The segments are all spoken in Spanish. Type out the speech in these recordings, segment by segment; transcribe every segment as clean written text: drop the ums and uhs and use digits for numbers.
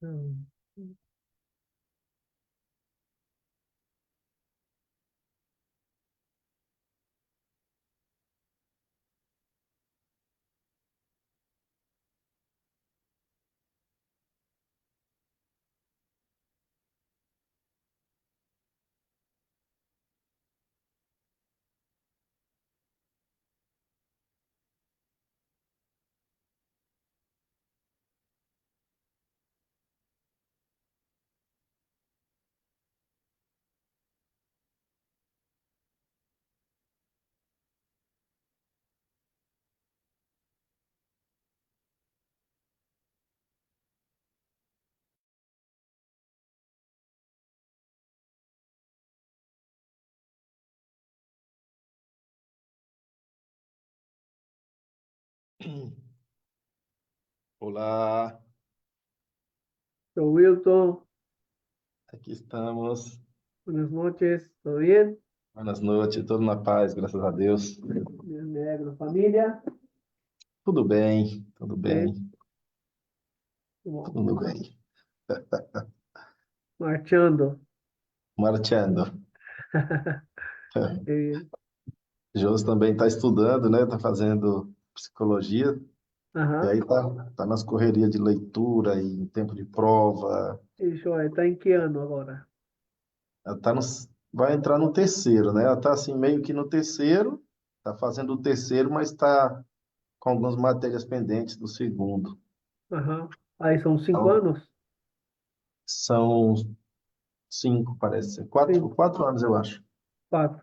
Mm. Olá, So, Wilton, aqui estamos. buenas noches, ¿todo bien? Buenas noites, tudo na paz, graças a Deus. Bien, negro, familia, Tudo bem, tudo sí, bem, como tudo bem. marchando. Marchando. Qué bien. Josi também está estudando, né? Está fazendo psicologia e Ajá, aí tá nas correrias de leitura e em tempo de prova. eso está en qué ano ahora. Ela vai entrar no terceiro, né? Ela está assim meio que no terceiro, está fazendo o terceiro, mas está com algumas matérias pendentes do segundo. Ajá, ahí son 5 años. Então, são cinco, parece ser. Quatro, Sí, 4 anos, eu acho. 4.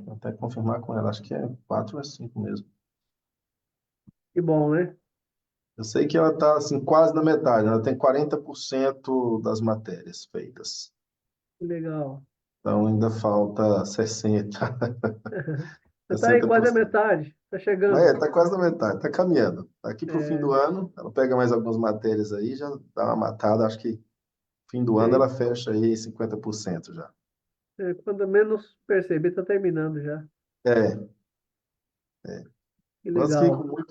Vou até confirmar com ela, acho que é 4 ou é 5 mesmo. Y bueno, ¿eh? Eu sei que ela está assim, quase na metade, ela tem 40% das matérias feitas. Legal. Então ainda falta 60, Está aí quase a 60%. metade, está Mas chegando. está quase na metade, está caminhando. Daqui para o fim do É, ano, ela pega mais algumas matérias aí, já dá uma matada, acho que fim do ano sim. ela fecha aí 50% já. É, quando menos perceber, está terminando já. É, Que nós aqui com legal.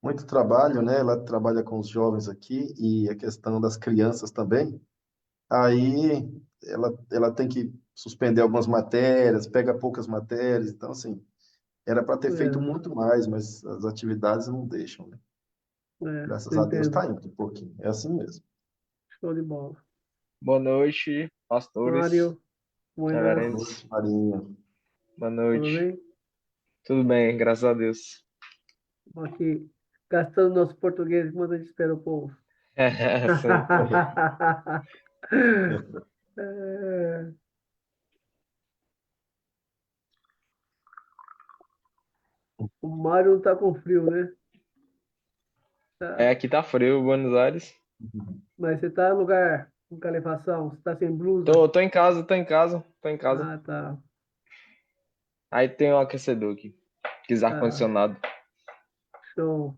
muito trabalho, né? Ela trabalha com os jovens aqui e a questão das crianças também. Aí ela tem que suspender algumas matérias, pega poucas matérias, então assim, era para ter feito É, muito mais, mas as atividades não deixam, né? eu Graças a Deus entendo. está indo um pouquinho, é assim mesmo. Show de bola. Boa noite, pastores, Mário, buenas, reverendos. Marinho, Boa tudo noite. bem? Tudo bem, graças a Deus. Estamos aqui gastando nosso português enquanto a gente espera o povo. Sim. É, o Mário não tá com frio, né? É, Tá. aqui tá frio, Buenos Aires. Mas você tá no lugar com calefação, você tá sem blusa. Tô em casa, tô em casa, tô em casa. Ah, tá. Aí tem um aquecedor aqui, quis Tá. ar-condicionado. Show.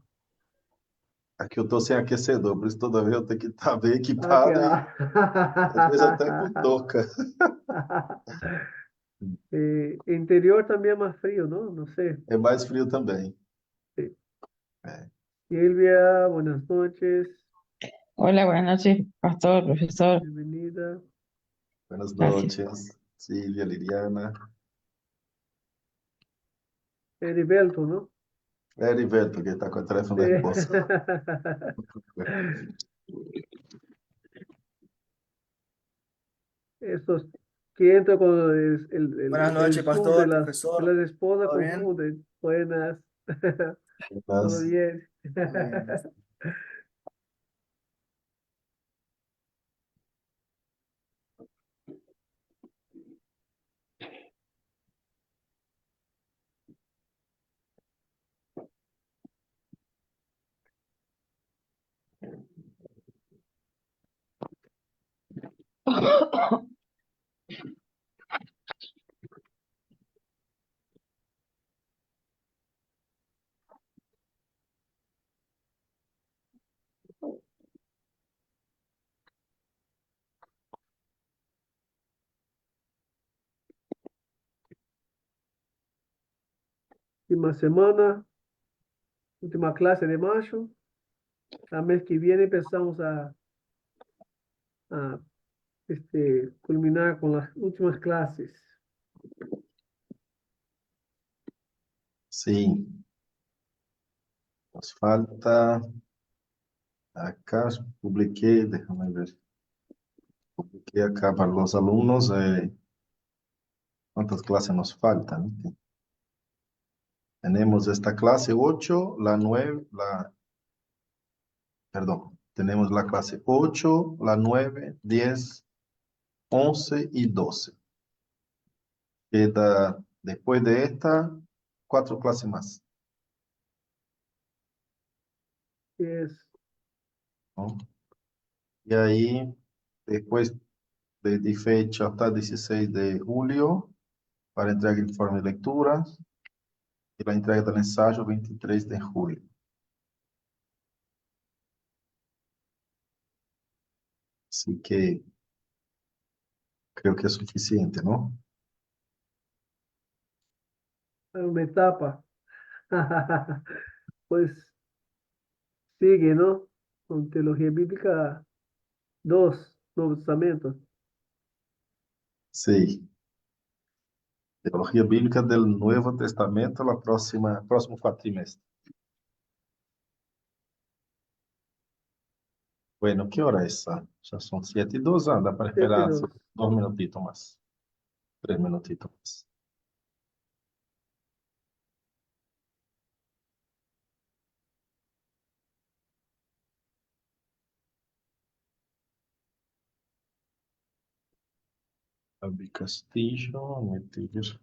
aqui eu tô sem aquecedor, por isso toda vez eu tenho que estar bem Aqui, equipado ó. e às vezes até com touca. Interior também é mais frio, não? Não sei. É mais frio também. Sí. É. Silvia, buenas noches. Hola, buenas noches, pastor, profesor. Bienvenida. Buenas Gracias. noites, Silvia, Liliana. Heriberto, ¿no? É Heriberto, que está com o telefone Sí. nervoso. Estos que entran con Buenas el noches, Zoom de pastor, de profesor. las esposas ¿Todo bien? confunden. Buenas. Todo Mas, bien. Amén. Última semana, última clase de mayo. La mes que viene empezamos a a culminar con las últimas clases. Sí, nos falta acá, publiqué, déjame ver, publiqué acá para los alumnos cuántas clases nos faltan. Tenemos esta clase 8 la 9 perdón, tenemos la clase 8 la 9 10 11 y 12. Queda después de esta, cuatro clases más, Que es, ¿no? Y ahí, después de fecha hasta 16 de julio, para entrega de informe de lectura y la entrega del ensayo 23 de julio. Así que creo que es suficiente, ¿no? una etapa. Pues sigue, ¿no? Con teología bíblica 2 Nuevo Testamento. Sí. Teología bíblica del Nuevo Testamento, próximo cuatrimestre. Bueno, ¿qué hora es? Ya son 7:02, dá para Siete esperar dos 2 minutitos más, 3 minutitos más. Fabi Castillo, meter.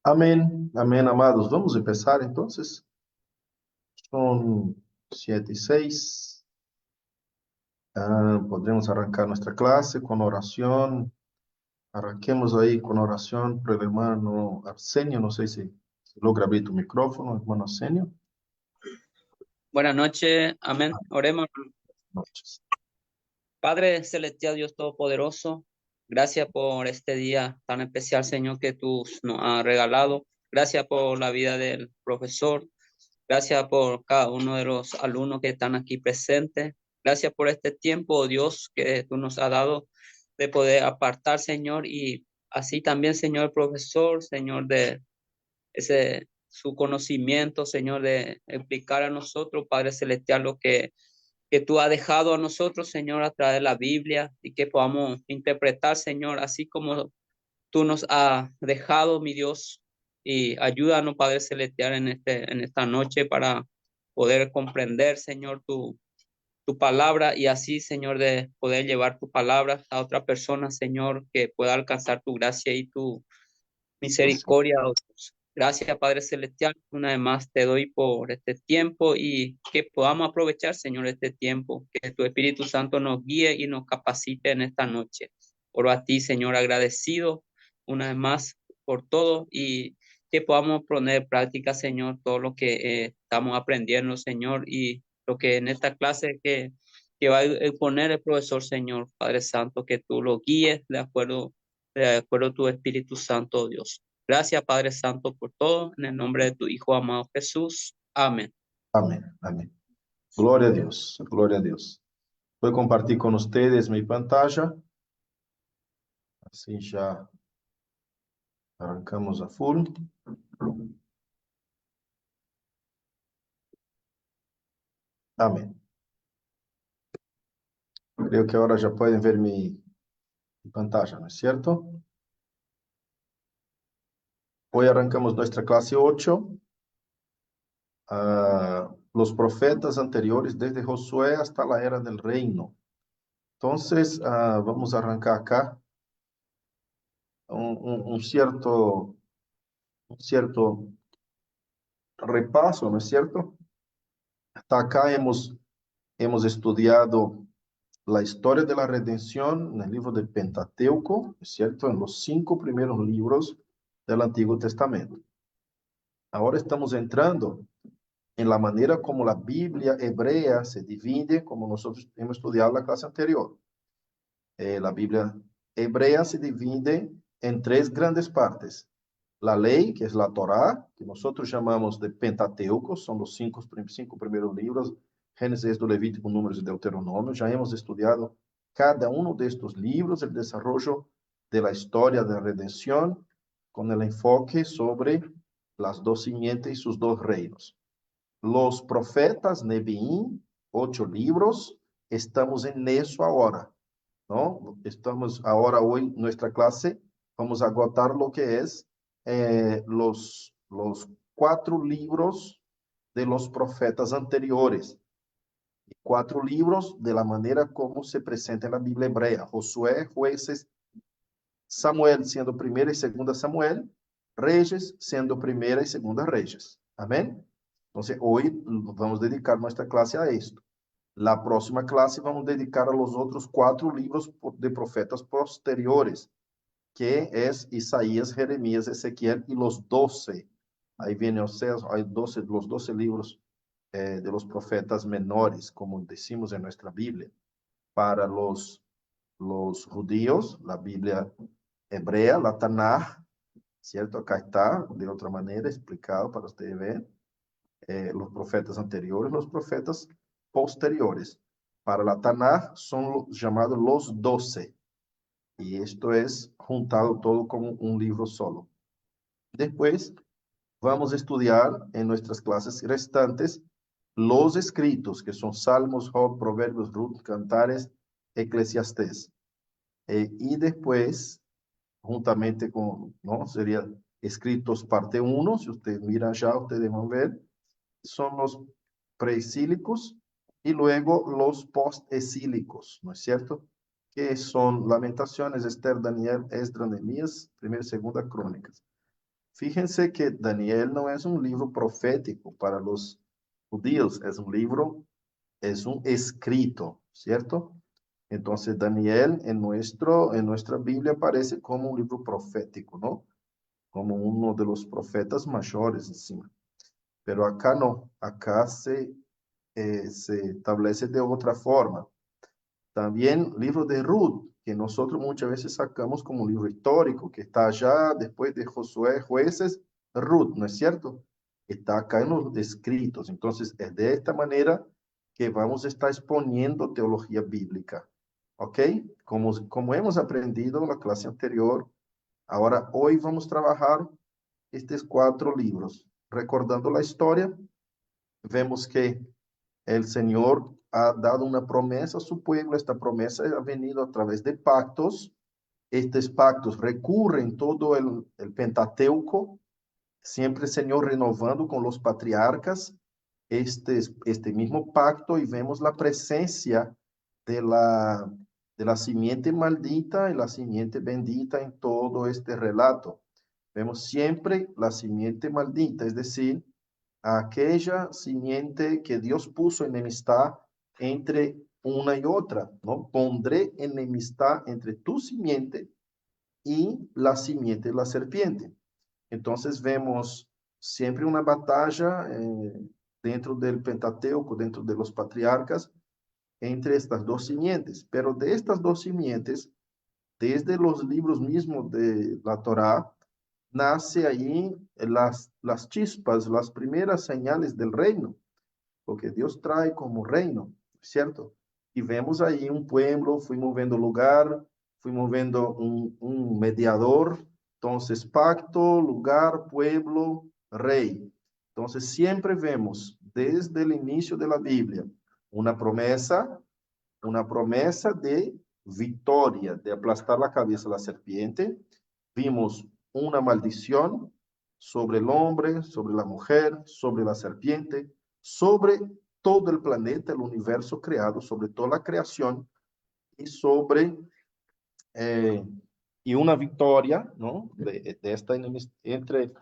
Amén, amén, amados. Vamos a empezar entonces. Son 7:06. Podremos arrancar nuestra clase con oración. Arranquemos ahí con oración por el hermano Arsenio. No sé si logra abrir tu micrófono, hermano Arsenio. Buenas noches, amén. Oremos. Noches. Padre celestial, Dios todopoderoso, gracias por este día tan especial, Señor, que tú nos has regalado. Gracias por la vida del profesor. Gracias por cada uno de los alumnos que están aquí presentes. Gracias por este tiempo, Dios, que tú nos has dado de poder apartar, Señor, y así también, Señor, el profesor, Señor, de ese su conocimiento, Señor, de explicar a nosotros, Padre celestial, lo que tú has dejado a nosotros, Señor, a través de la Biblia y que podamos interpretar, Señor, así como tú nos has dejado, mi Dios, y ayúdanos, Padre celestial, en esta noche para poder comprender, Señor, tu palabra y así, Señor, de poder llevar tu palabra a otra persona, Señor, que pueda alcanzar tu gracia y tu misericordia. Oh Dios. Gracias, Padre Celestial. Una vez más te doy por este tiempo y que podamos aprovechar, Señor, este tiempo, que tu Espíritu Santo nos guíe y nos capacite en esta noche. Oro a ti, Señor, agradecido una vez más por todo y que podamos poner en práctica, Señor, todo lo que estamos aprendiendo, Señor, y lo que en esta clase que va a exponer el profesor, Señor, Padre Santo, que tú lo guíes de acuerdo a tu Espíritu Santo, oh Dios. Gracias, Padre Santo, por todo. En el nombre de tu Hijo amado Jesús. Amén. Amén, amén. Gloria a Dios, gloria a Dios. Voy a compartir con ustedes mi pantalla. Así ya arrancamos a full. Amén. Creo que ahora ya pueden ver mi pantalla, ¿no es cierto? Hoy arrancamos nuestra clase 8. Los profetas anteriores, desde Josué hasta la era del reino. Entonces, vamos a arrancar acá un cierto repaso, ¿no es cierto? Hasta acá hemos estudiado la historia de la redención en el libro del Pentateuco, ¿no es cierto? En los 5 primeros libros del Antiguo Testamento. Ahora estamos entrando en la manera como la Biblia hebrea se divide, como nosotros hemos estudiado en la clase anterior. La Biblia hebrea se divide en 3 grandes partes. La ley, que es la Torá, que nosotros llamamos de Pentateuco, son los 5 primeros libros, Génesis, Levítico, Números y Deuteronomio. Ya hemos estudiado cada uno de estos libros, el desarrollo de la historia de la redención, con el enfoque sobre las 2 simientes y sus 2 reinos. Los profetas, Neviín, 8 libros, estamos en eso ahora, ¿no? Estamos ahora, hoy, nuestra clase, vamos a agotar lo que es los 4 libros de los profetas anteriores. 4 libros de la manera como se presenta en la Biblia hebrea. Josué, Jueces, Samuel siendo primera y segunda Samuel, Reyes siendo primera y segunda Reyes. Amén. Entonces, hoy vamos a dedicar nuestra clase a esto. La próxima clase vamos a dedicar a los otros 4 libros de profetas posteriores, que es Isaías, Jeremías, Ezequiel y los 12. Ahí viene Oseas, hay los 12 libros de los profetas menores, como decimos en nuestra Biblia. Para los judíos, la Biblia hebrea, la Tanaj, ¿cierto? Acá está, de otra manera, explicado para ustedes ver. Los profetas anteriores, los profetas posteriores. Para la Tanaj son llamados los 12. Y esto es juntado todo como un libro solo. Después vamos a estudiar en nuestras clases restantes los escritos, que son Salmos, Job, Proverbios, Ruth, Cantares, Eclesiastés. Y después, juntamente con, ¿no? Sería escritos parte 1, si ustedes miran ya, ustedes van a ver, son los preesílicos y luego los postesílicos, ¿no es cierto? Que son Lamentaciones, Esther, Daniel, Esdras, Nehemías, Primera y Segunda Crónicas. Fíjense que Daniel no es un libro profético para los judíos, es un libro, es un escrito, ¿cierto? Entonces Daniel en nuestra Biblia aparece como un libro profético, ¿no? Como uno de los profetas mayores encima. Pero acá no, acá se establece de otra forma. También libro de Ruth, que nosotros muchas veces sacamos como un libro histórico, que está allá después de Josué, Jueces, Ruth, ¿no es cierto? Está acá en los escritos. Entonces, es de esta manera que vamos a estar exponiendo teología bíblica. ¿Ok? Como hemos aprendido en la clase anterior, ahora hoy vamos a trabajar estos 4 libros. Recordando la historia, vemos que el Señor ha dado una promesa a su pueblo. Esta promesa ha venido a través de pactos. Estos pactos recurren todo el Pentateuco, siempre el Señor renovando con los patriarcas este mismo pacto, y vemos la presencia de la simiente maldita y la simiente bendita en todo este relato. Vemos siempre la simiente maldita, es decir, aquella simiente que Dios puso enemistad entre una y otra, ¿no? Pondré enemistad entre tu simiente y la simiente de la serpiente. Entonces vemos siempre una batalla dentro del Pentateuco, dentro de los patriarcas, entre estas dos simientes. Pero de estas dos simientes, desde los libros mismos de la Torá, nace ahí las chispas, las primeras señales del reino, porque Dios trae como reino, ¿cierto? Y vemos ahí un pueblo, fuimos viendo lugar, fuimos viendo un mediador, entonces pacto, lugar, pueblo, rey. Entonces siempre vemos desde el inicio de la Biblia una promesa de victoria, de aplastar la cabeza a la serpiente. Vimos una maldición sobre el hombre, sobre la mujer, sobre la serpiente, sobre todo el planeta, el universo creado, sobre toda la creación, y sobre y una victoria, ¿no? De esta entre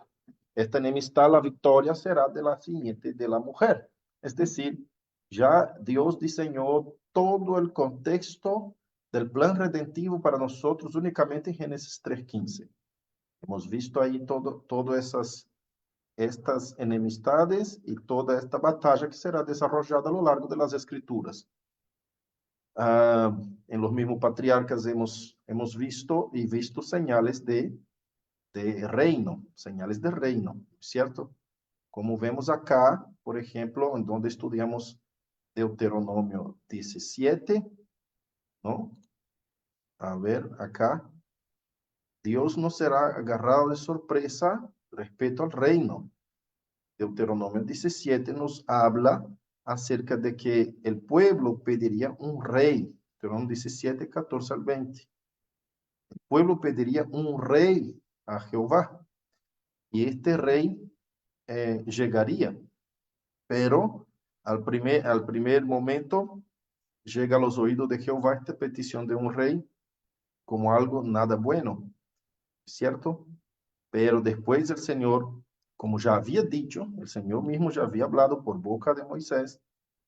esta enemistad, la victoria será de la simiente de la mujer. Es decir, ya Dios diseñó todo el contexto del plan redentivo para nosotros únicamente en Génesis 3:15. Hemos visto ahí todas estas enemistades y toda esta batalla que será desarrollada a lo largo de las escrituras. En los mismos patriarcas hemos visto señales de reino, señales de reino, ¿cierto? Como vemos acá, por ejemplo, en donde estudiamos Deuteronomio 17, ¿no? A ver, acá, Dios no será agarrado de sorpresa respecto al reino. Deuteronomio 17 nos habla acerca de que el pueblo pediría un rey. Deuteronomio 17, 14 al 20. El pueblo pediría un rey a Jehová, y este rey llegaría, pero al primer momento llega a los oídos de Jehová esta petición de un rey como algo nada bueno, ¿cierto? Pero después el Señor, como ya había dicho, el Señor mismo ya había hablado por boca de Moisés,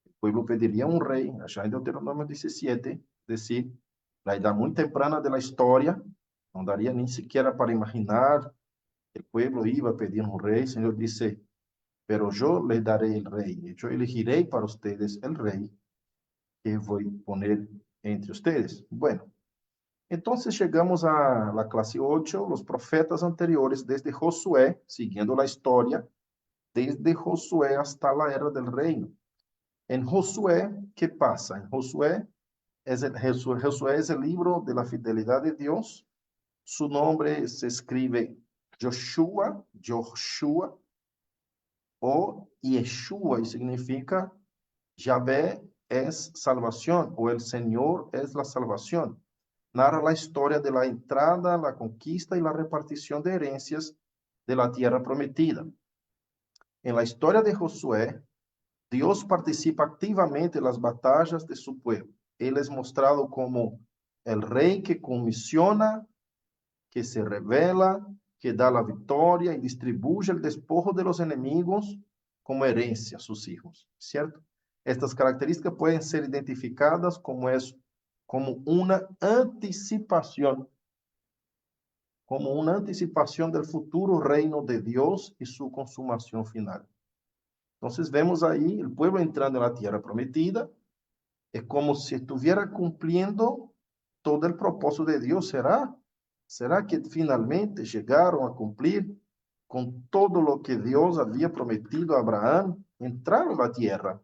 el pueblo pediría un rey, allá en Deuteronomio 17, es decir, la edad muy temprana de la historia, no daría ni siquiera para imaginar que el pueblo iba a pedir un rey. El Señor dice, pero yo les daré el rey, yo elegiré para ustedes el rey que voy a poner entre ustedes. Bueno, entonces llegamos a la clase 8, los profetas anteriores desde Josué, siguiendo la historia, desde Josué hasta la era del reino. En Josué, ¿qué pasa? En Josué Josué es el libro de la fidelidad de Dios. Su nombre se escribe Joshua o Yeshua, y significa Yahvé es salvación, o el Señor es la salvación. Narra la historia de la entrada, la conquista y la repartición de herencias de la tierra prometida. En la historia de Josué, Dios participa activamente en las batallas de su pueblo. Él es mostrado como el rey que comisiona, que se revela, que da la victoria y distribuye el despojo de los enemigos como herencia a sus hijos, ¿cierto? Estas características pueden ser identificadas como una anticipación del futuro reino de Dios y su consumación final. Entonces vemos ahí el pueblo entrando en la tierra prometida, es como si estuviera cumpliendo todo el propósito de Dios. ¿Será que finalmente llegaron a cumplir con todo lo que Dios había prometido a Abraham? Entraron a la tierra.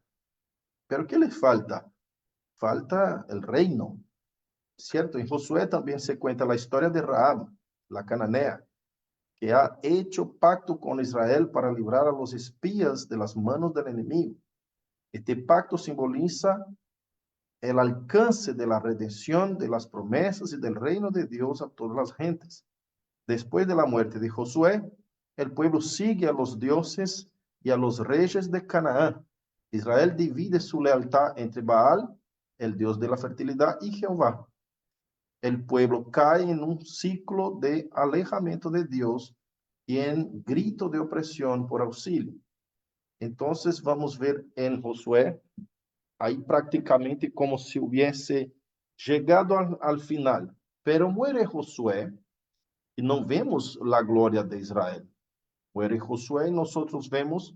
Pero ¿qué les falta? Falta el reino, ¿cierto? En Josué también se cuenta la historia de Rahab, la cananea, que ha hecho pacto con Israel para librar a los espías de las manos del enemigo. Este pacto simboliza el alcance de la redención, de las promesas y del reino de Dios a todas las gentes. Después de la muerte de Josué, el pueblo sigue a los dioses y a los reyes de Canaán. Israel divide su lealtad entre Baal, el dios de la fertilidad, y Jehová. El pueblo cae en un ciclo de alejamiento de Dios y en grito de opresión por auxilio. Entonces vamos a ver en Josué, ahí prácticamente como si hubiese llegado al final. Pero muere Josué y no vemos la gloria de Israel. Muere Josué y nosotros vemos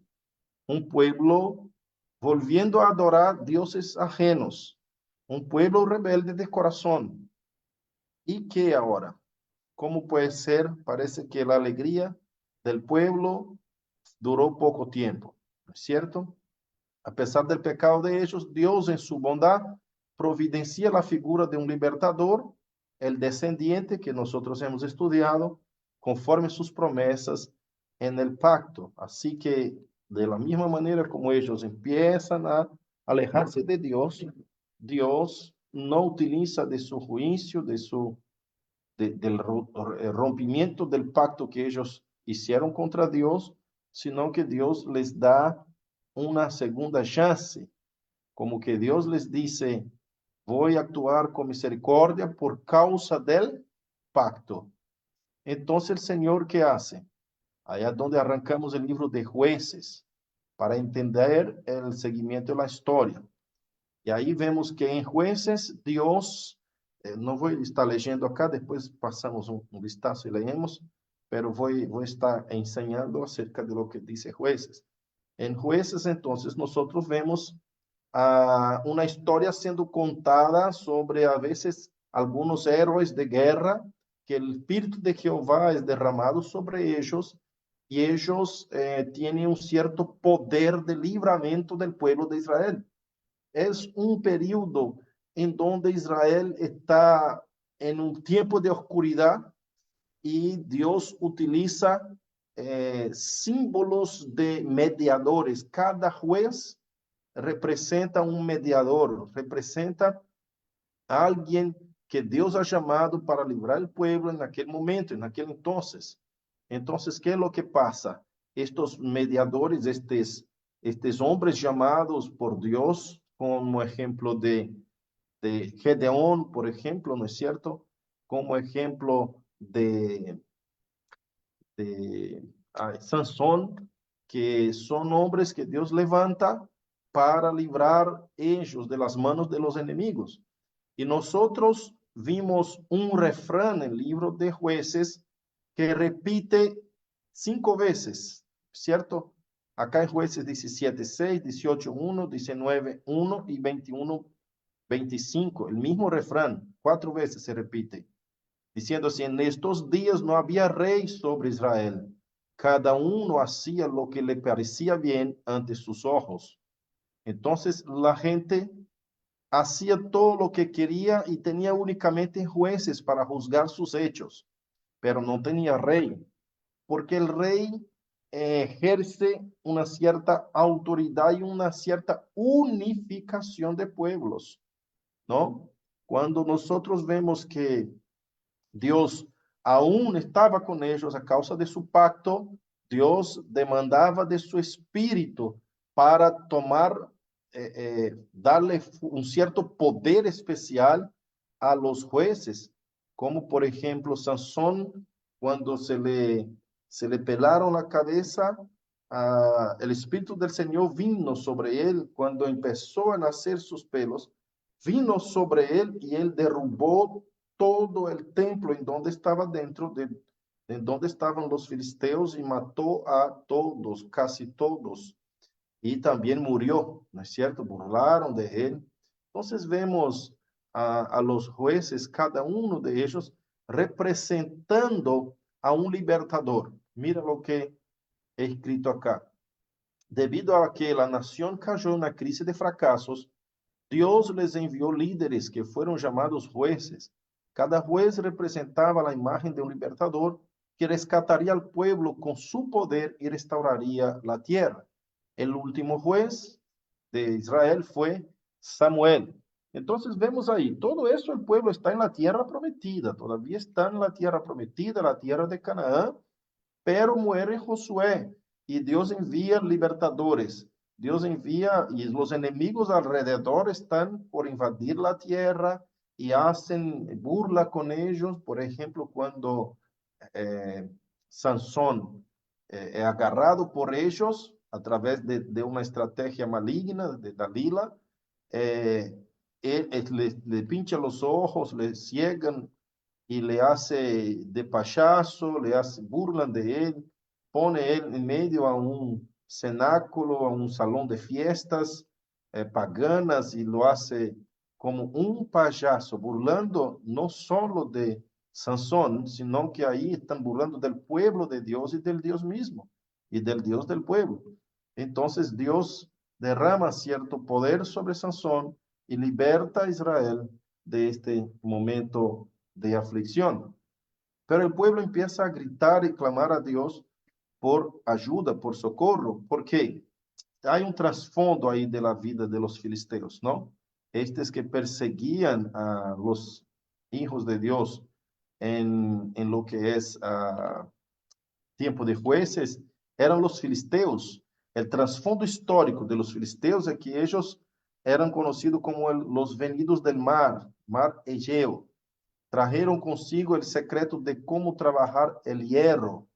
un pueblo volviendo a adorar dioses ajenos, un pueblo rebelde de corazón. ¿Y qué ahora? ¿Cómo puede ser? Parece que la alegría del pueblo duró poco tiempo, ¿no es cierto? A pesar del pecado de ellos, Dios en su bondad providencia la figura de un libertador, el descendiente que nosotros hemos estudiado, conforme sus promesas en el pacto. Así que de la misma manera como ellos empiezan a alejarse de Dios, Dios no utiliza de su juicio, del rompimiento del pacto que ellos hicieron contra Dios, sino que Dios les da una segunda chance, como que Dios les dice, voy a actuar con misericordia por causa del pacto. Entonces el Señor, ¿qué hace? Allá donde arrancamos el libro de Jueces, para entender el seguimiento de la historia. Y ahí vemos que en Jueces, Dios, no voy a estar leyendo acá, después pasamos un vistazo y leemos, pero voy a estar enseñando acerca de lo que dice Jueces. En Jueces, entonces, nosotros vemos una historia siendo contada sobre a veces algunos héroes de guerra, que el Espíritu de Jehová es derramado sobre ellos y ellos tienen un cierto poder de libramiento del pueblo de Israel. Es un periodo en donde Israel está en un tiempo de oscuridad y Dios utiliza símbolos de mediadores. Cada juez representa un mediador, representa a alguien que Dios ha llamado para librar el pueblo en aquel momento, en aquel entonces. Entonces, ¿qué es lo que pasa? Estos mediadores, estos hombres llamados por Dios, como ejemplo de Gedeón, por ejemplo, ¿no es cierto? Como ejemplo de Sansón, que son hombres que Dios levanta para librar ellos de las manos de los enemigos. Y nosotros vimos un refrán en el libro de Jueces que repite 5 veces, ¿cierto? Acá en Jueces 17:6, 18:1, 19:1 y 21:25. El mismo refrán, 4 veces se repite, diciendo así, en estos días no había rey sobre Israel. Cada uno hacía lo que le parecía bien ante sus ojos. Entonces la gente hacía todo lo que quería y tenía únicamente jueces para juzgar sus hechos, pero no tenía rey, porque el rey ejerce una cierta autoridad y una cierta unificación de pueblos, ¿no? Cuando nosotros vemos que Dios aún estaba con ellos a causa de su pacto, Dios demandaba de su espíritu para darle un cierto poder especial a los jueces, como por ejemplo Sansón cuando se le pelaron la cabeza, el Espíritu del Señor vino sobre él cuando empezó a nacer sus pelos, vino sobre él y él derrubó todo el templo en donde estaba en donde estaban los filisteos y mató a todos, casi todos. Y también murió, ¿no es cierto? Burlaron de él. Entonces vemos a los jueces, cada uno de ellos, representando a un libertador. Mira lo que he escrito acá. Debido a que la nación cayó en una crisis de fracasos, Dios les envió líderes que fueron llamados jueces. Cada juez representaba la imagen de un libertador que rescataría al pueblo con su poder y restauraría la tierra. El último juez de Israel fue Samuel. Entonces vemos ahí, todo eso el pueblo está en la tierra prometida, todavía está en la tierra prometida, la tierra de Canaán, pero muere Josué y Dios envía libertadores. Dios envía y los enemigos alrededor están por invadir la tierra y hacen burla con ellos. Por ejemplo, cuando Sansón es agarrado por ellos a través de una estrategia maligna de Dalila, él le pincha los ojos, le ciegan y le hace de payaso, le hace, burlan de él, pone él en medio a un cenáculo, a un salón de fiestas paganas y lo hace como un payaso, burlando no solo de Sansón, sino que ahí están burlando del pueblo de Dios y del Dios mismo y del Dios del pueblo. Entonces Dios derrama cierto poder sobre Sansón y liberta a Israel de este momento de aflicción. Pero el pueblo empieza a gritar y clamar a Dios por ayuda, por socorro, porque hay un trasfondo ahí de la vida de los filisteos, ¿no? Estos que perseguían a los hijos de Dios en lo que es tiempo de jueces, eran los filisteos. El trasfondo histórico de los filisteos es que ellos eran conocidos como los venidos del mar Egeo. Trajeron consigo el secreto de cómo trabajar el hierro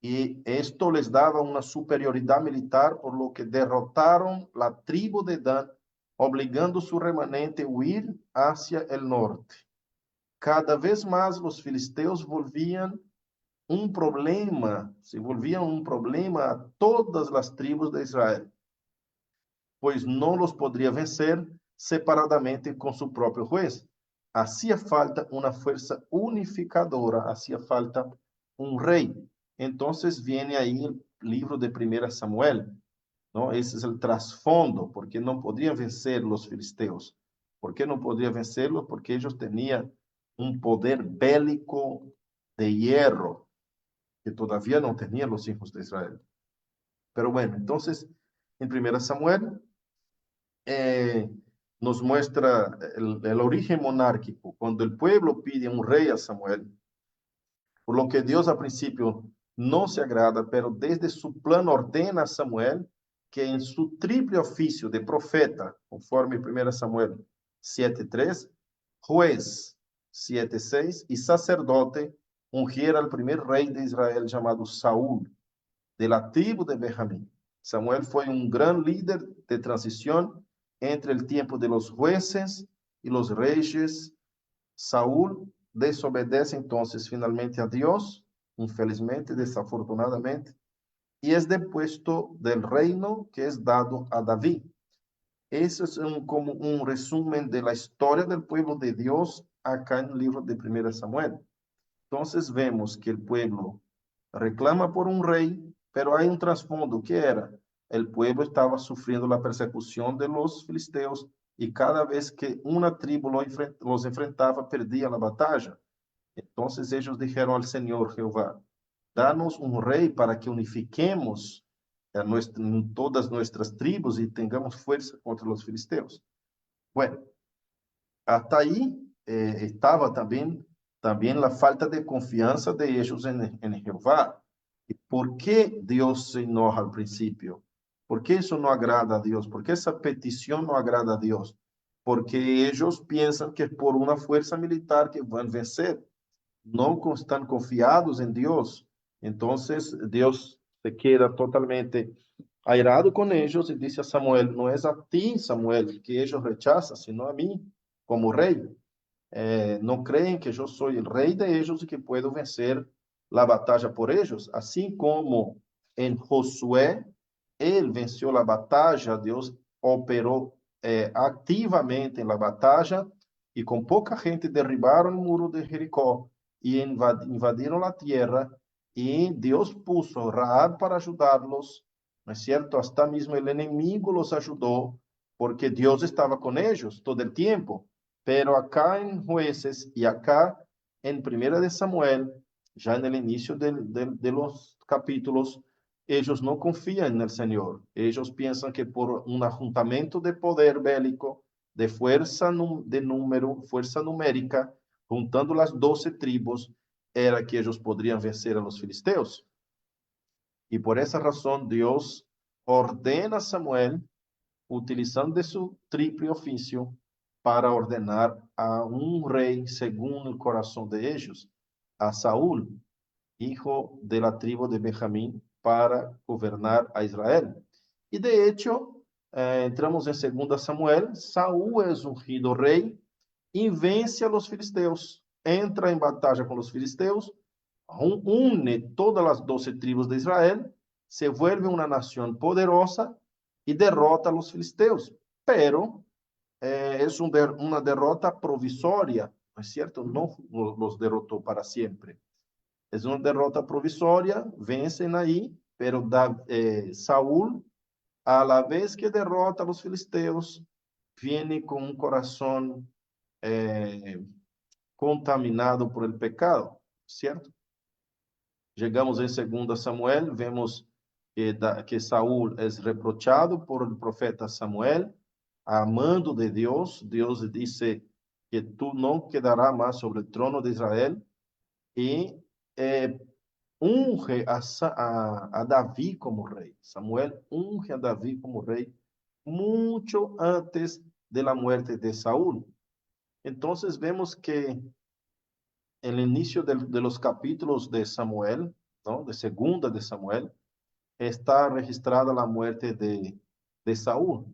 y esto les daba una superioridad militar, por lo que derrotaron la tribu de Dan, obligando su remanente a huir hacia el norte. Cada vez más los filisteos se volvían un problema a todas las tribus de Israel, pues no los podría vencer separadamente con su propio juez. Hacía falta una fuerza unificadora, hacía falta un rey. Entonces viene ahí el libro de Primera Samuel, ¿no? Ese es el trasfondo, porque no podían vencer los filisteos. ¿Por qué no podían vencerlos? Porque ellos tenían un poder bélico de hierro que todavía no tenían los hijos de Israel. Pero bueno, entonces en Primera Samuel nos muestra el origen monárquico, cuando el pueblo pide un rey a Samuel, por lo que Dios al principio no se agrada, pero desde su plan ordena a Samuel que en su triple oficio de profeta, conforme 1 Samuel 7:3, juez 7:6 y sacerdote, ungiera al primer rey de Israel llamado Saúl, de la tribu de Benjamín. Samuel fue un gran líder de transición entre el tiempo de los jueces y los reyes. Saúl desobedece entonces finalmente a Dios, infelizmente, desafortunadamente, y es depuesto del reino que es dado a David. Eso es como un resumen de la historia del pueblo de Dios acá en el libro de 1 Samuel. Entonces vemos que el pueblo reclama por un rey, pero hay un trasfondo que era, el pueblo estaba sufriendo la persecución de los filisteos y cada vez que una tribu los enfrentaba, perdía la batalla. Entonces ellos dijeron al Señor Jehová, danos un rey para que unifiquemos todas nuestras tribus y tengamos fuerza contra los filisteos. Bueno, hasta ahí estaba también la falta de confianza de ellos en Jehová. ¿Y por qué Dios se enoja al principio? ¿Por qué eso no agrada a Dios? ¿Por qué esa petición no agrada a Dios? Porque ellos piensan que es por una fuerza militar que van a vencer. no están confiados en Dios. Entonces Dios se queda totalmente airado con ellos y dice a Samuel, no es a ti, Samuel, que ellos rechazan, sino a mí como rey. No creen que yo soy el rey de ellos y que puedo vencer la batalla por ellos. Así como en Josué, él venció la batalla, Dios operó activamente en la batalla y con poca gente derribaron el muro de Jericó y invadieron la tierra y Dios puso Raab para ayudarlos, ¿no es cierto? Hasta mismo el enemigo los ayudó porque Dios estaba con ellos todo el tiempo. Pero acá en Jueces y acá en Primera de Samuel, ya en el inicio de los capítulos, ellos no confían en el Señor. Ellos piensan que por un ajuntamiento de poder bélico, de fuerza de número, fuerza numérica, juntando las 12 tribus, era que ellos podrían vencer a los filisteos. Y por esa razón Dios ordena a Samuel, utilizando de su triple oficio, para ordenar a un rey según el corazón de ellos, a Saúl, hijo de la tribu de Benjamín, para gobernar a Israel. Y de hecho, entramos en 2 Samuel, Saúl es ungido rey y vence a los filisteos, entra en batalla con los filisteos, une todas las 12 tribus de Israel, se vuelve una nación poderosa y derrota a los filisteos. Pero es una derrota provisoria, ¿no es cierto? No los derrotó para siempre. Es una derrota provisoria, vencen ahí, pero Saúl, a la vez que derrota a los filisteos, viene con un corazón contaminado por el pecado, ¿cierto? Llegamos en 2 Samuel, vemos que Saúl es reprochado por el profeta Samuel, a mando de Dios. Dios dice que tú no quedarás más sobre el trono de Israel y unge a David como rey. Samuel unge a David como rey mucho antes de la muerte de Saúl. Entonces vemos que el inicio de los capítulos de Samuel, ¿no? De segunda de Samuel, está registrada la muerte de Saúl.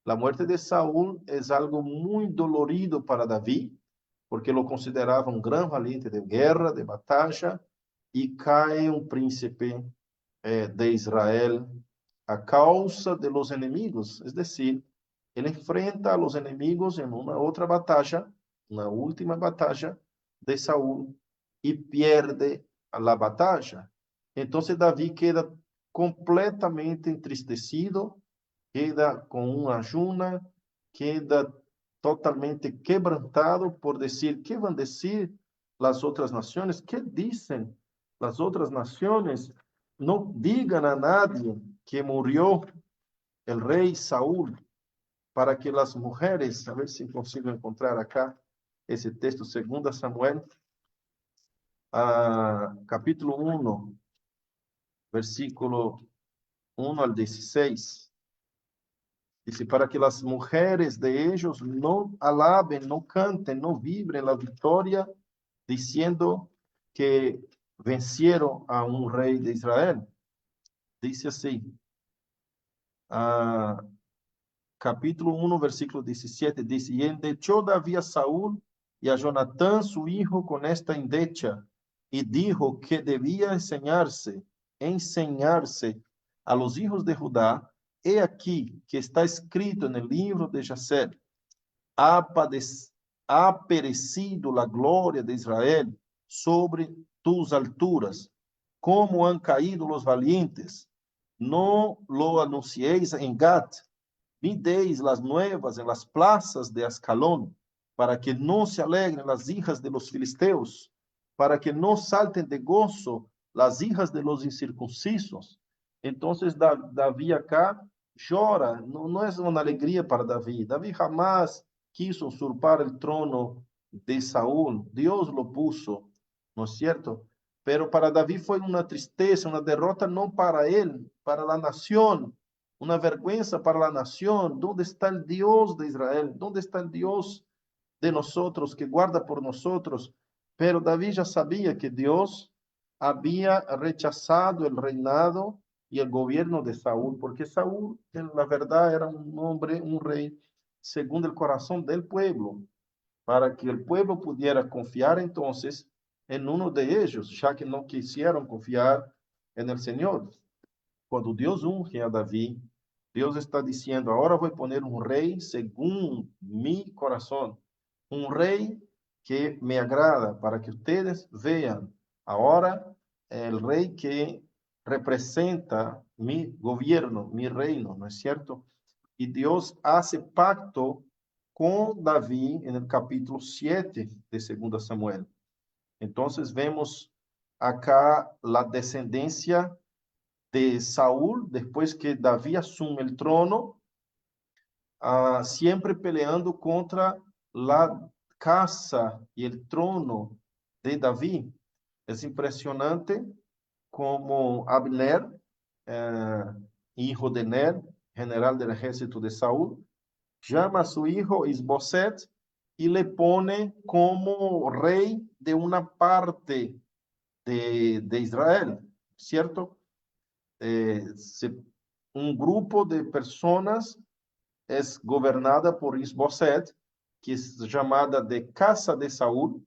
La muerte de Saúl es algo muy dolorido para David, porque lo consideraba un gran valiente de guerra, de batalla, y cae un príncipe de Israel a causa de los enemigos. Es decir, él enfrenta a los enemigos en una otra batalla, una última batalla de Saúl, y pierde la batalla. Entonces David queda completamente entristecido, queda con una ayuna, queda totalmente quebrantado por decir, ¿qué van a decir las otras naciones? ¿Qué dicen las otras naciones? No digan a nadie que murió el rey Saúl, para que las mujeres, a ver si consigo encontrar acá ese texto, 2 Samuel, capítulo 1, versículo 1 al 16. Dice, para que las mujeres de ellos no alaben, no canten, no vibren la victoria, diciendo que vencieron a un rey de Israel. Dice así, capítulo 1, versículo 17, dice, y endechó David a Saúl y a Jonatán su hijo con esta endecha, y dijo que debía enseñarse a los hijos de Judá. He aquí que está escrito en el libro de Jacer, ha perecido la gloria de Israel sobre tus alturas, como han caído los valientes. No lo anunciéis en Gat, ni deis las nuevas en las plazas de Ascalón, para que no se alegren las hijas de los filisteos, para que no salten de gozo las hijas de los incircuncisos. Entonces David acá llora, no es una alegría para David. David jamás quiso usurpar el trono de Saúl, Dios lo puso, ¿no es cierto? Pero para David fue una tristeza, una derrota, no para él, para la nación, una vergüenza para la nación. ¿Dónde está el Dios de Israel? ¿Dónde está el Dios de nosotros que guarda por nosotros? Pero David ya sabía que Dios había rechazado el reinado y el gobierno de Saúl, porque Saúl, en la verdad, era un hombre, un rey, según el corazón del pueblo, para que el pueblo pudiera confiar entonces en uno de ellos, ya que no quisieron confiar en el Señor. Cuando Dios unge a David, Dios está diciendo, ahora voy a poner un rey según mi corazón, un rey que me agrada, para que ustedes vean ahora el rey que representa mi gobierno, mi reino, ¿no es cierto? Y Dios hace pacto con David en el capítulo 7 de 2 Samuel. Entonces vemos acá la descendencia de Saúl, después que David asume el trono, siempre peleando contra la casa y el trono de David. Es impresionante como Abner, hijo de Ner, general del ejército de Saúl, llama a su hijo Isboset y le pone como rey de una parte de Israel, ¿cierto? Un grupo de personas es gobernada por Isboset, que es llamada de casa de Saúl,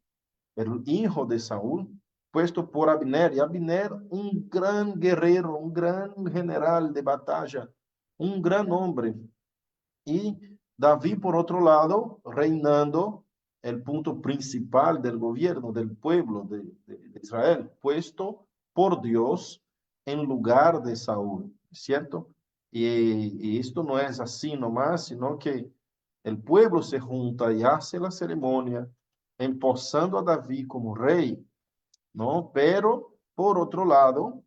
el hijo de Saúl, puesto por Abner. Y Abner, un gran guerrero, un gran general de batalla, un gran hombre. Y David, por otro lado, reinando el punto principal del gobierno del pueblo de Israel, puesto por Dios en lugar de Saúl, ¿cierto? Y esto no es así nomás, sino que el pueblo se junta y hace la ceremonia, emposando a David como rey, ¿no? Pero, por otro lado,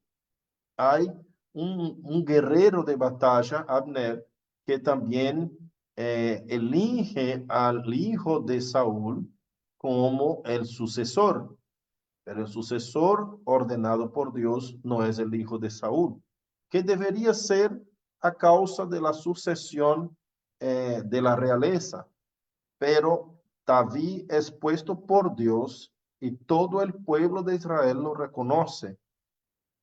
hay un guerrero de batalla, Abner, que también elige al hijo de Saúl como el sucesor. Pero el sucesor ordenado por Dios no es el hijo de Saúl, que debería ser a causa de la sucesión de la realeza. Pero David es puesto por Dios y todo el pueblo de Israel lo reconoce.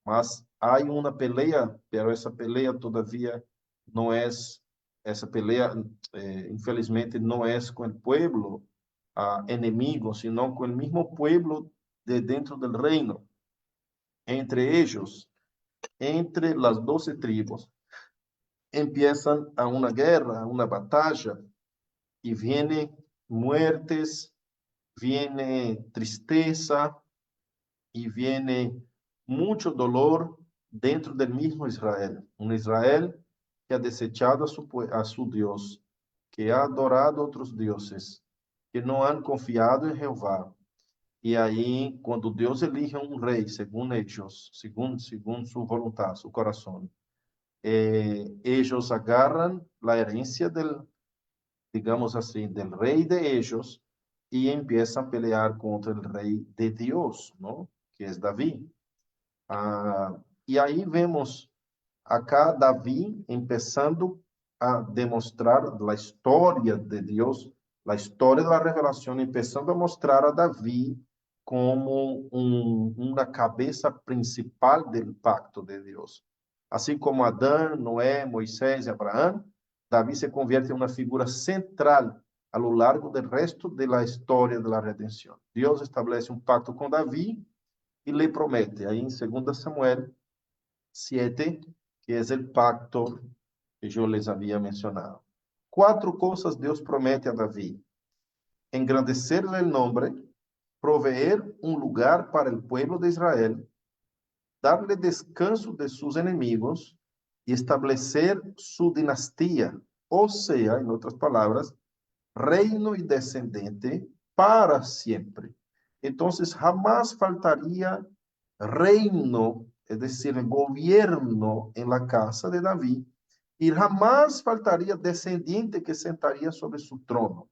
Mas hay una pelea, pero esa pelea todavía no es, esa pelea infelizmente no es con el pueblo enemigo, sino con el mismo pueblo de dentro del reino. Entre ellos, entre las 12 tribus, empiezan a una guerra, a una batalla, y viene muertes, viene tristeza y viene mucho dolor dentro del mismo Israel. Un Israel que ha desechado a su Dios, que ha adorado otros dioses, que no han confiado en Jehová. Y ahí, cuando Dios elige un rey, según ellos, según su voluntad, su corazón, ellos agarran la herencia del, digamos así, del rey de ellos y empiezan a pelear contra el rey de Dios, ¿no? Que es David. Y ahí vemos acá David empezando a demostrar la historia de Dios, la historia de la revelación, empezando a mostrar a David como una cabeza principal del pacto de Dios. Así como Adán, Noé, Moisés y Abraham, David se convierte en una figura central a lo largo del resto de la historia de la redención. Dios establece un pacto con David y le promete, ahí en 2 Samuel 7, que es el pacto que yo les había mencionado. 4 cosas Dios promete a David: engrandecerle el nombre, proveer un lugar para el pueblo de Israel, darle descanso de sus enemigos y establecer su dinastía, o sea, en otras palabras, reino y descendente para siempre. Entonces jamás faltaría reino, es decir, gobierno en la casa de David, y jamás faltaría descendiente que sentaría sobre su trono.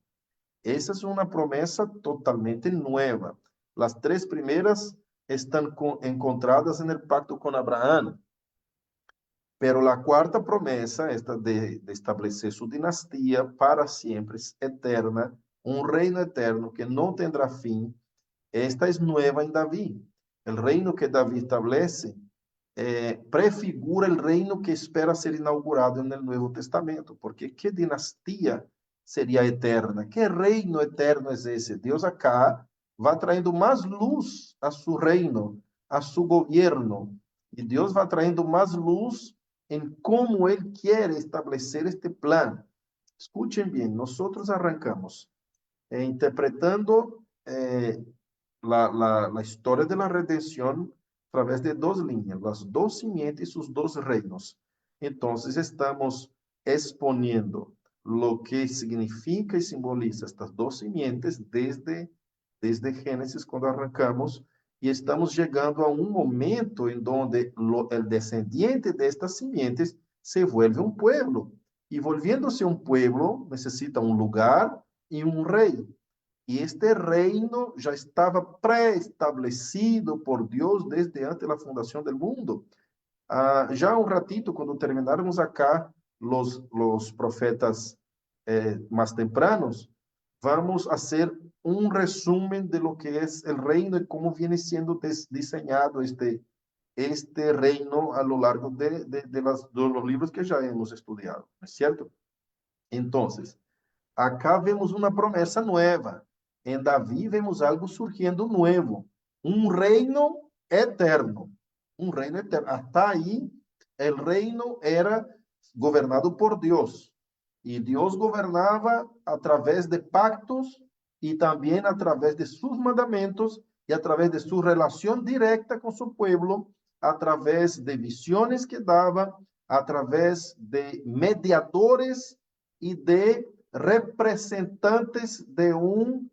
Esa es una promesa totalmente nueva. Las 3 primeras están encontradas en el pacto con Abraham, pero la cuarta promesa, esta de establecer su dinastía para siempre, eterna, un reino eterno que no tendrá fin, esta es nueva en David. El reino que David establece prefigura el reino que espera ser inaugurado en el Nuevo Testamento, porque ¿qué dinastía sería eterna? ¿Qué reino eterno es ese? Dios acá va trayendo más luz a su reino, a su gobierno, y Dios va trayendo más luz en cómo Él quiere establecer este plan. Escuchen bien, nosotros arrancamos interpretando la historia de la redención a través de dos líneas, las dos simientes y sus dos reinos. Entonces estamos exponiendo lo que significa y simboliza estas dos simientes desde Génesis, cuando arrancamos, y estamos llegando a un momento en donde el descendiente de estas simientes se vuelve un pueblo. Y volviéndose un pueblo, necesita un lugar y un rey. Y este reino ya estaba preestablecido por Dios desde antes de la fundación del mundo. Ya un ratito, cuando termináramos acá los profetas más tempranos, vamos a hacer un resumen de lo que es el reino y cómo viene siendo diseñado este reino a lo largo de los libros que ya hemos estudiado, ¿no es cierto? Entonces, acá vemos uma promessa nova. Em Davi vemos algo surgindo novo. Um reino eterno. Um reino eterno. Hasta aí, o reino era governado por Deus. E Deus governava através de pactos e também através de seus mandamentos e através de sua relação direta com seu povo, através de visões que dava, através de mediadores e de representantes de um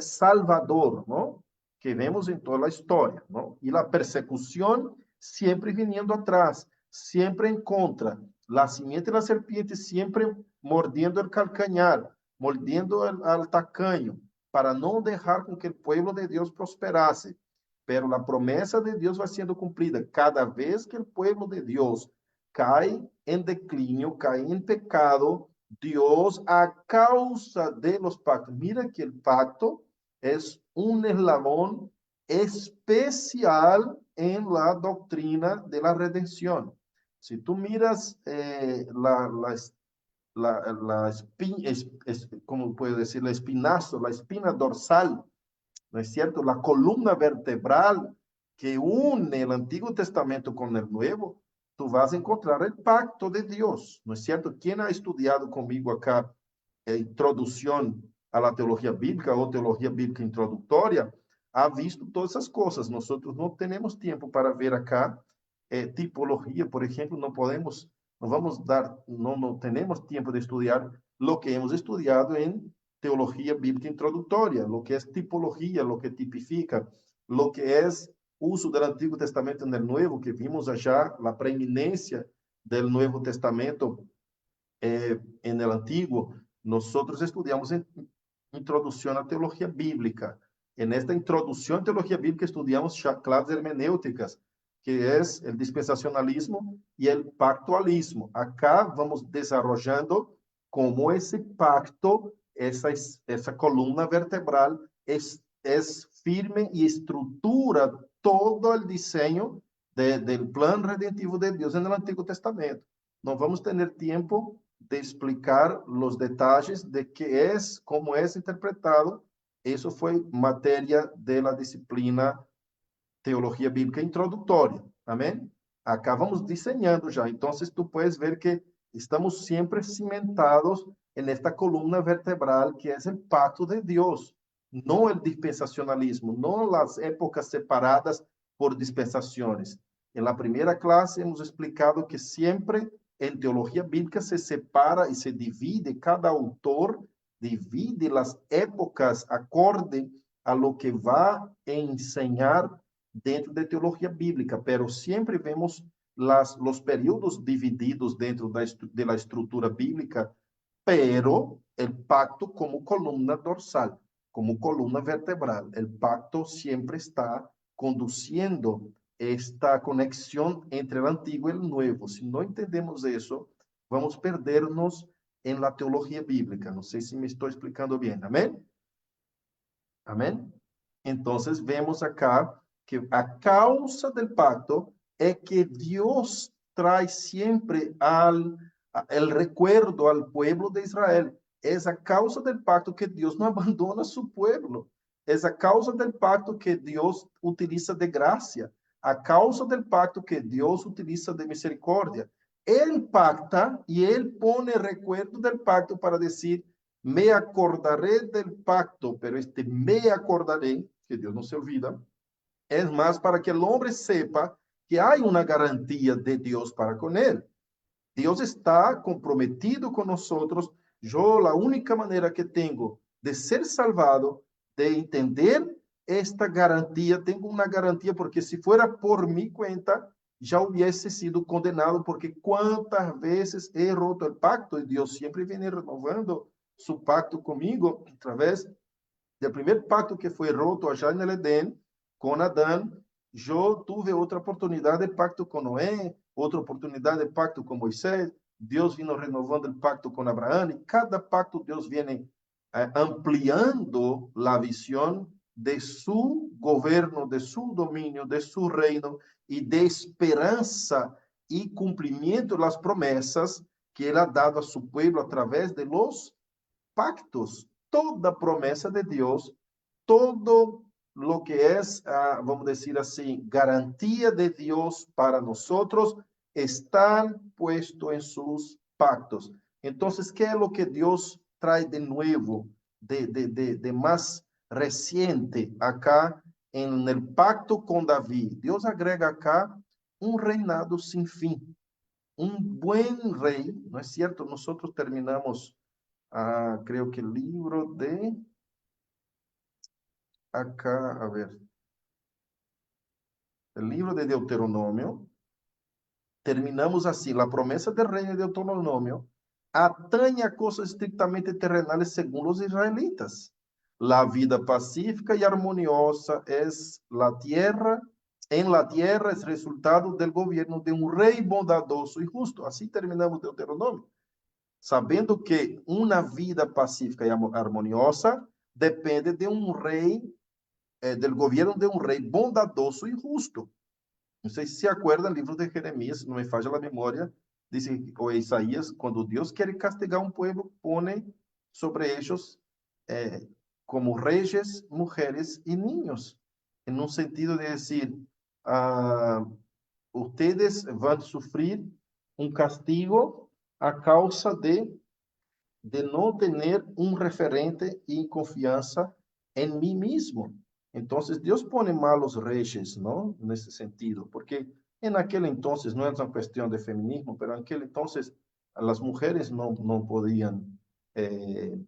Salvador, ¿no? Que vemos en toda la historia, ¿no? Y la persecución siempre viniendo atrás, siempre en contra, la simiente de la serpiente siempre mordiendo el calcañar, mordiendo al tacaño, para no dejar con que el pueblo de Dios prosperase. Pero la promesa de Dios va siendo cumplida. Cada vez que el pueblo de Dios cae en declinio, cae en pecado, Dios, a causa de los pactos, mira que el pacto es un eslabón especial en la doctrina de la redención. Si tú miras ¿cómo puedo decir? La espinazo, la espina dorsal, ¿no es cierto? La columna vertebral que une el Antiguo Testamento con el Nuevo, tú vas a encontrar el pacto de Dios, ¿no es cierto? ¿Quién ha estudiado conmigo acá introducción a la teología bíblica o teología bíblica introductoria? Ha visto todas esas cosas. Nosotros no tenemos tiempo para ver acá tipología, por ejemplo, no podemos, no vamos a dar, no tenemos tiempo de estudiar lo que hemos estudiado en teología bíblica introductoria, lo que es tipología, lo que tipifica, lo que es uso del Antiguo Testamento en el Nuevo, que vimos allá la preeminencia del Nuevo Testamento en el Antiguo. Nosotros estudiamos en Introducción a Teología Bíblica. En esta introducción a Teología Bíblica estudiamos claves hermenéuticas, que es el dispensacionalismo y el pactualismo. Acá vamos desarrollando cómo ese pacto, esa columna vertebral es firme y estructura todo el diseño del plan redentivo de Dios en el Antiguo Testamento. No vamos a tener tiempo de explicar los detalles de qué es, cómo es interpretado. Eso fue materia de la disciplina Teología Bíblica Introductoria. Amén. Acá vamos diseñando ya. Entonces tú puedes ver que estamos siempre cimentados en esta columna vertebral que es el pacto de Dios, no el dispensacionalismo, no las épocas separadas por dispensaciones. En la primera clase hemos explicado que siempre en teología bíblica se separa y se divide, cada autor divide las épocas acorde a lo que va a enseñar dentro de teología bíblica, pero siempre vemos los períodos divididos dentro de la estructura bíblica, pero el pacto como columna dorsal, como columna vertebral. El pacto siempre está conduciendo esta conexión entre el antiguo y el nuevo. Si no entendemos eso, vamos a perdernos en la teología bíblica. No sé si me estoy explicando bien. Amén. Amén. Entonces vemos acá que a causa del pacto es que Dios trae siempre el recuerdo al pueblo de Israel. Es a causa del pacto que Dios no abandona a su pueblo. Es a causa del pacto que Dios utiliza de gracia. A causa del pacto que Dios utiliza de misericordia. Él pacta y él pone recuerdo del pacto para decir, me acordaré del pacto, pero me acordaré, que Dios no se olvida, es más para que el hombre sepa que hay una garantía de Dios para con él. Dios está comprometido con nosotros. Yo la única manera que tengo de ser salvado, de entender esta garantía, tengo una garantía porque si fuera por mi cuenta, ya hubiese sido condenado porque cuántas veces he roto el pacto y Dios siempre viene renovando su pacto conmigo a través del primer pacto que fue roto allá en el Edén con Adán. Yo tuve otra oportunidad de pacto con Noé, otra oportunidad de pacto con Moisés. Dios vino renovando el pacto con Abraham y cada pacto Dios viene ampliando la visión de su gobierno, de su dominio, de su reino y de esperanza y cumplimiento de las promesas que él ha dado a su pueblo a través de los pactos. Toda promesa de Dios, todo lo que es, vamos a decir así, garantía de Dios para nosotros, están puesto en sus pactos. Entonces, ¿qué es lo que Dios trae de nuevo, de más reciente acá en el pacto con David? Dios agrega acá un reinado sin fin, un buen rey, ¿no es cierto? Nosotros terminamos creo que el libro de acá, a ver, el libro de Deuteronomio, terminamos así, la promesa del rey de Deuteronomio atañe a cosas estrictamente terrenales según los israelitas. La vida pacífica y armoniosa es la tierra, en la tierra es resultado del gobierno de un rey bondadoso y justo. Así terminamos Deuteronomio, sabendo que una vida pacífica y armoniosa depende de un rey, del gobierno de un rey bondadoso y justo. No sei se se acuerda, el libro de Jeremías, no me falla la memoria, dice, o Isaías, cuando Dios quiere castigar un pueblo, pone sobre ellos como reyes, mujeres y niños, en un sentido de decir, ustedes van a sufrir un castigo a causa de no tener un referente y confianza en mí mismo. Entonces, Dios pone malos reyes, ¿no? En ese sentido, porque en aquel entonces, no es una cuestión de feminismo, pero en aquel entonces las mujeres no podían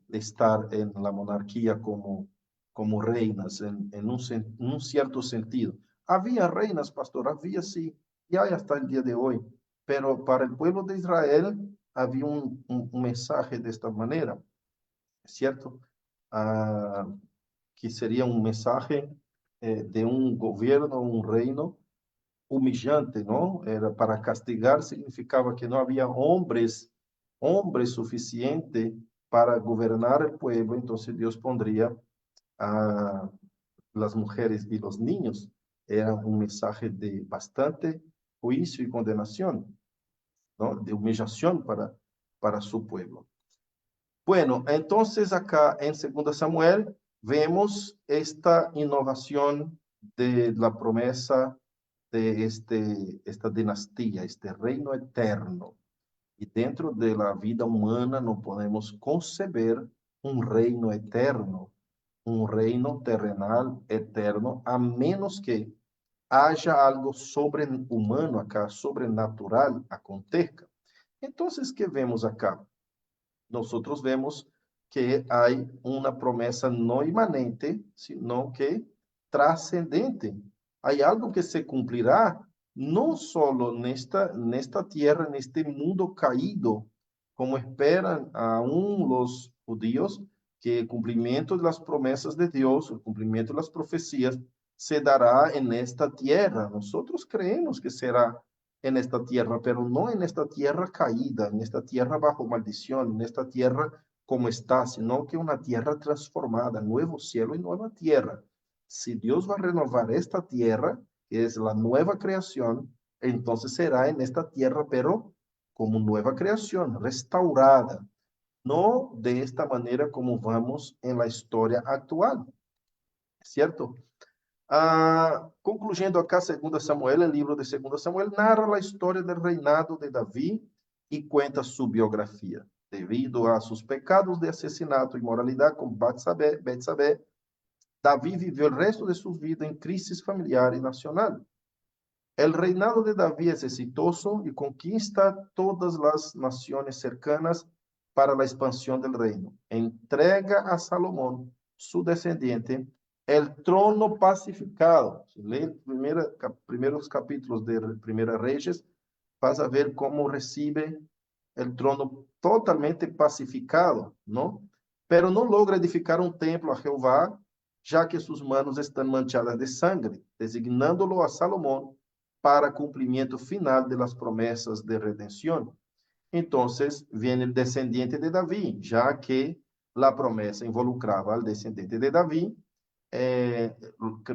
estar en la monarquía como reinas, en un cierto sentido. Había reinas, pastor, había sí, y hay hasta el día de hoy, pero para el pueblo de Israel había un mensaje de esta manera, ¿cierto? Ah, que sería un mensaje de un gobierno, un reino humillante, ¿no? Era para castigar, significaba que no había hombres suficientes para gobernar el pueblo, entonces Dios pondría a las mujeres y los niños. Era un mensaje de bastante juicio y condenación, ¿no? De humillación para su pueblo. Bueno, entonces acá en 2 Samuel vemos esta innovación de la promesa de esta dinastía, este reino eterno. Y dentro de la vida humana no podemos conceber un reino eterno, un reino terrenal eterno, a menos que haya algo sobrehumano acá, sobrenatural aconteça. Entonces, ¿qué vemos acá? Nosotros vemos que hay una promesa no imanente, sino que trascendente. Hay algo que se cumplirá no solo nesta tierra, en este mundo caído, como esperan aún los judíos, que el cumplimiento de las promesas de Dios, el cumplimiento de las profecías, se dará en esta tierra. Nosotros creemos que será en esta tierra, pero no en esta tierra caída, en esta tierra bajo maldición, en esta tierra como está, sino que una tierra transformada, nuevo cielo y nueva tierra. si Dios va a renovar esta tierra, que es la nueva creación, entonces será en esta tierra, pero como nueva creación, restaurada, no de esta manera como vamos en la historia actual, ¿cierto? Concluyendo acá, 2 Samuel, el libro de 2 Samuel narra la historia del reinado de David y cuenta su biografía. Debido a sus pecados de asesinato y moralidad con Betsabé, David vivió el resto de su vida en crisis familiar y nacional. El reinado de David es exitoso y conquista todas las naciones cercanas para la expansión del reino. Entrega a Salomón, su descendiente, el trono pacificado. Si lee primeros capítulos de Primera Reyes, vas a ver cómo recibe el trono totalmente pacificado, ¿no? Pero no logra edificar un templo a Jehová, ya que sus manos están manchadas de sangre, designándolo a Salomón para cumplimiento final de las promesas de redención. Entonces viene el descendiente de David, ya que la promesa involucraba al descendiente de David.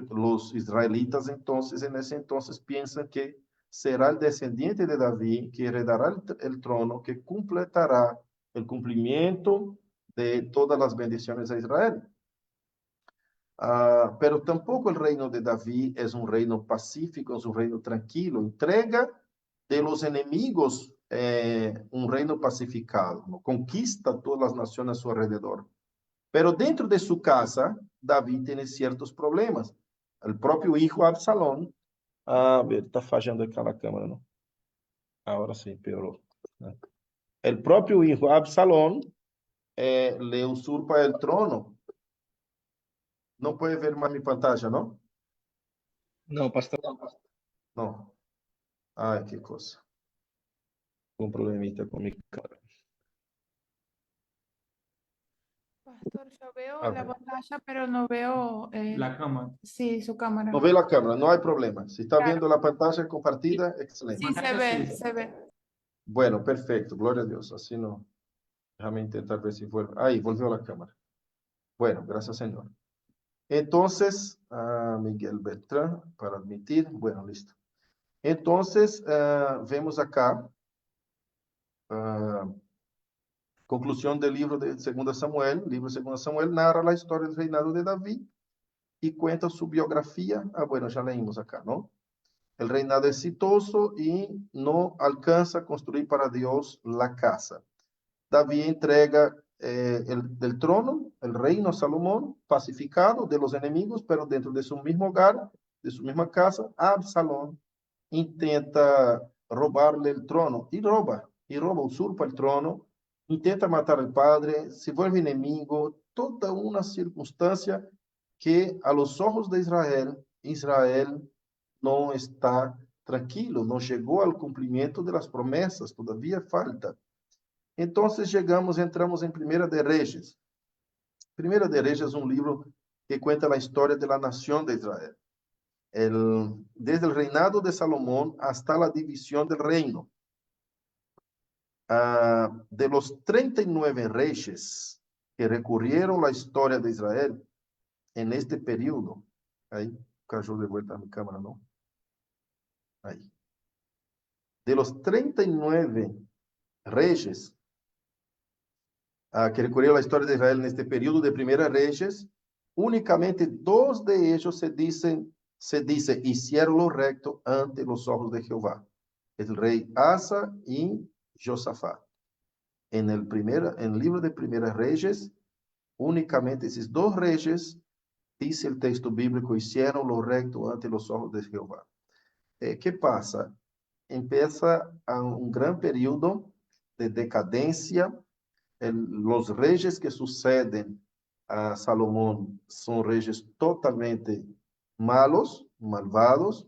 Los israelitas entonces, en ese entonces, piensan que será el descendiente de David que heredará el trono, que completará el cumplimiento de todas las bendiciones a Israel. Pero tampoco el reino de David es un reino pacífico, es un reino tranquilo. Entrega de los enemigos un reino pacificado, ¿no? Conquista todas las naciones a su alrededor. Pero dentro de su casa, David tiene ciertos problemas. El propio hijo Absalón, a ver, está fallando acá la cámara, ¿no? Ahora sí, peor. El propio hijo Absalón le usurpa el trono. No puede ver más mi pantalla, ¿no? No, pastor. No. Ay, qué cosa. Un problemita con mi cámara. Pastor, yo veo A la ver. pantalla, pero no veo La cámara. sí, su cámara. No ve la cámara, no hay problema. Si está Claro. viendo la pantalla compartida, excelente. Sí, se ve, se ve. Bueno, perfecto. Gloria a Dios. Así no. Déjame intentar ver si vuelve. Ahí, volvió la cámara. Bueno, gracias, Señor. Entonces, Miguel Beltrán, para admitir. Bueno, listo. Entonces, vemos acá, conclusión del libro de 2 Samuel. El libro de 2 Samuel narra la historia del reinado de David y cuenta su biografía. Bueno, ya leímos acá, ¿no? El reinado exitoso y no alcanza a construir para Dios la casa. David entrega el trono, el reino a Salomón, pacificado de los enemigos, pero dentro de su mismo hogar, de su misma casa, Absalón intenta robarle el trono y roba, usurpa el trono, intenta matar al padre, se vuelve enemigo, toda una circunstancia que a los ojos de Israel no está tranquilo, no llegó al cumplimiento de las promesas, todavía falta. Entonces entramos en Primera de Reyes. Primera de Reyes es un libro que cuenta la historia de la nación de Israel. Desde el reinado de Salomón hasta la división del reino. De los 39 reyes que recurrieron la historia de Israel en este periodo, ahí, cayó de vuelta a mi cámara, ¿no? Ahí. De los 39 reyes que recurrieron la historia de Israel en este periodo de Primera Reyes, únicamente 2 de ellos se dice, hicieron lo recto ante los ojos de Jehová. El rey Asa y Josafat. En el libro de Primera Reyes, únicamente esos 2 reyes, dice el texto bíblico, hicieron lo recto ante los ojos de Jehová. ¿Qué pasa? Empieza un gran periodo de decadencia. Los reyes que suceden a Salomón son reyes totalmente malos, malvados,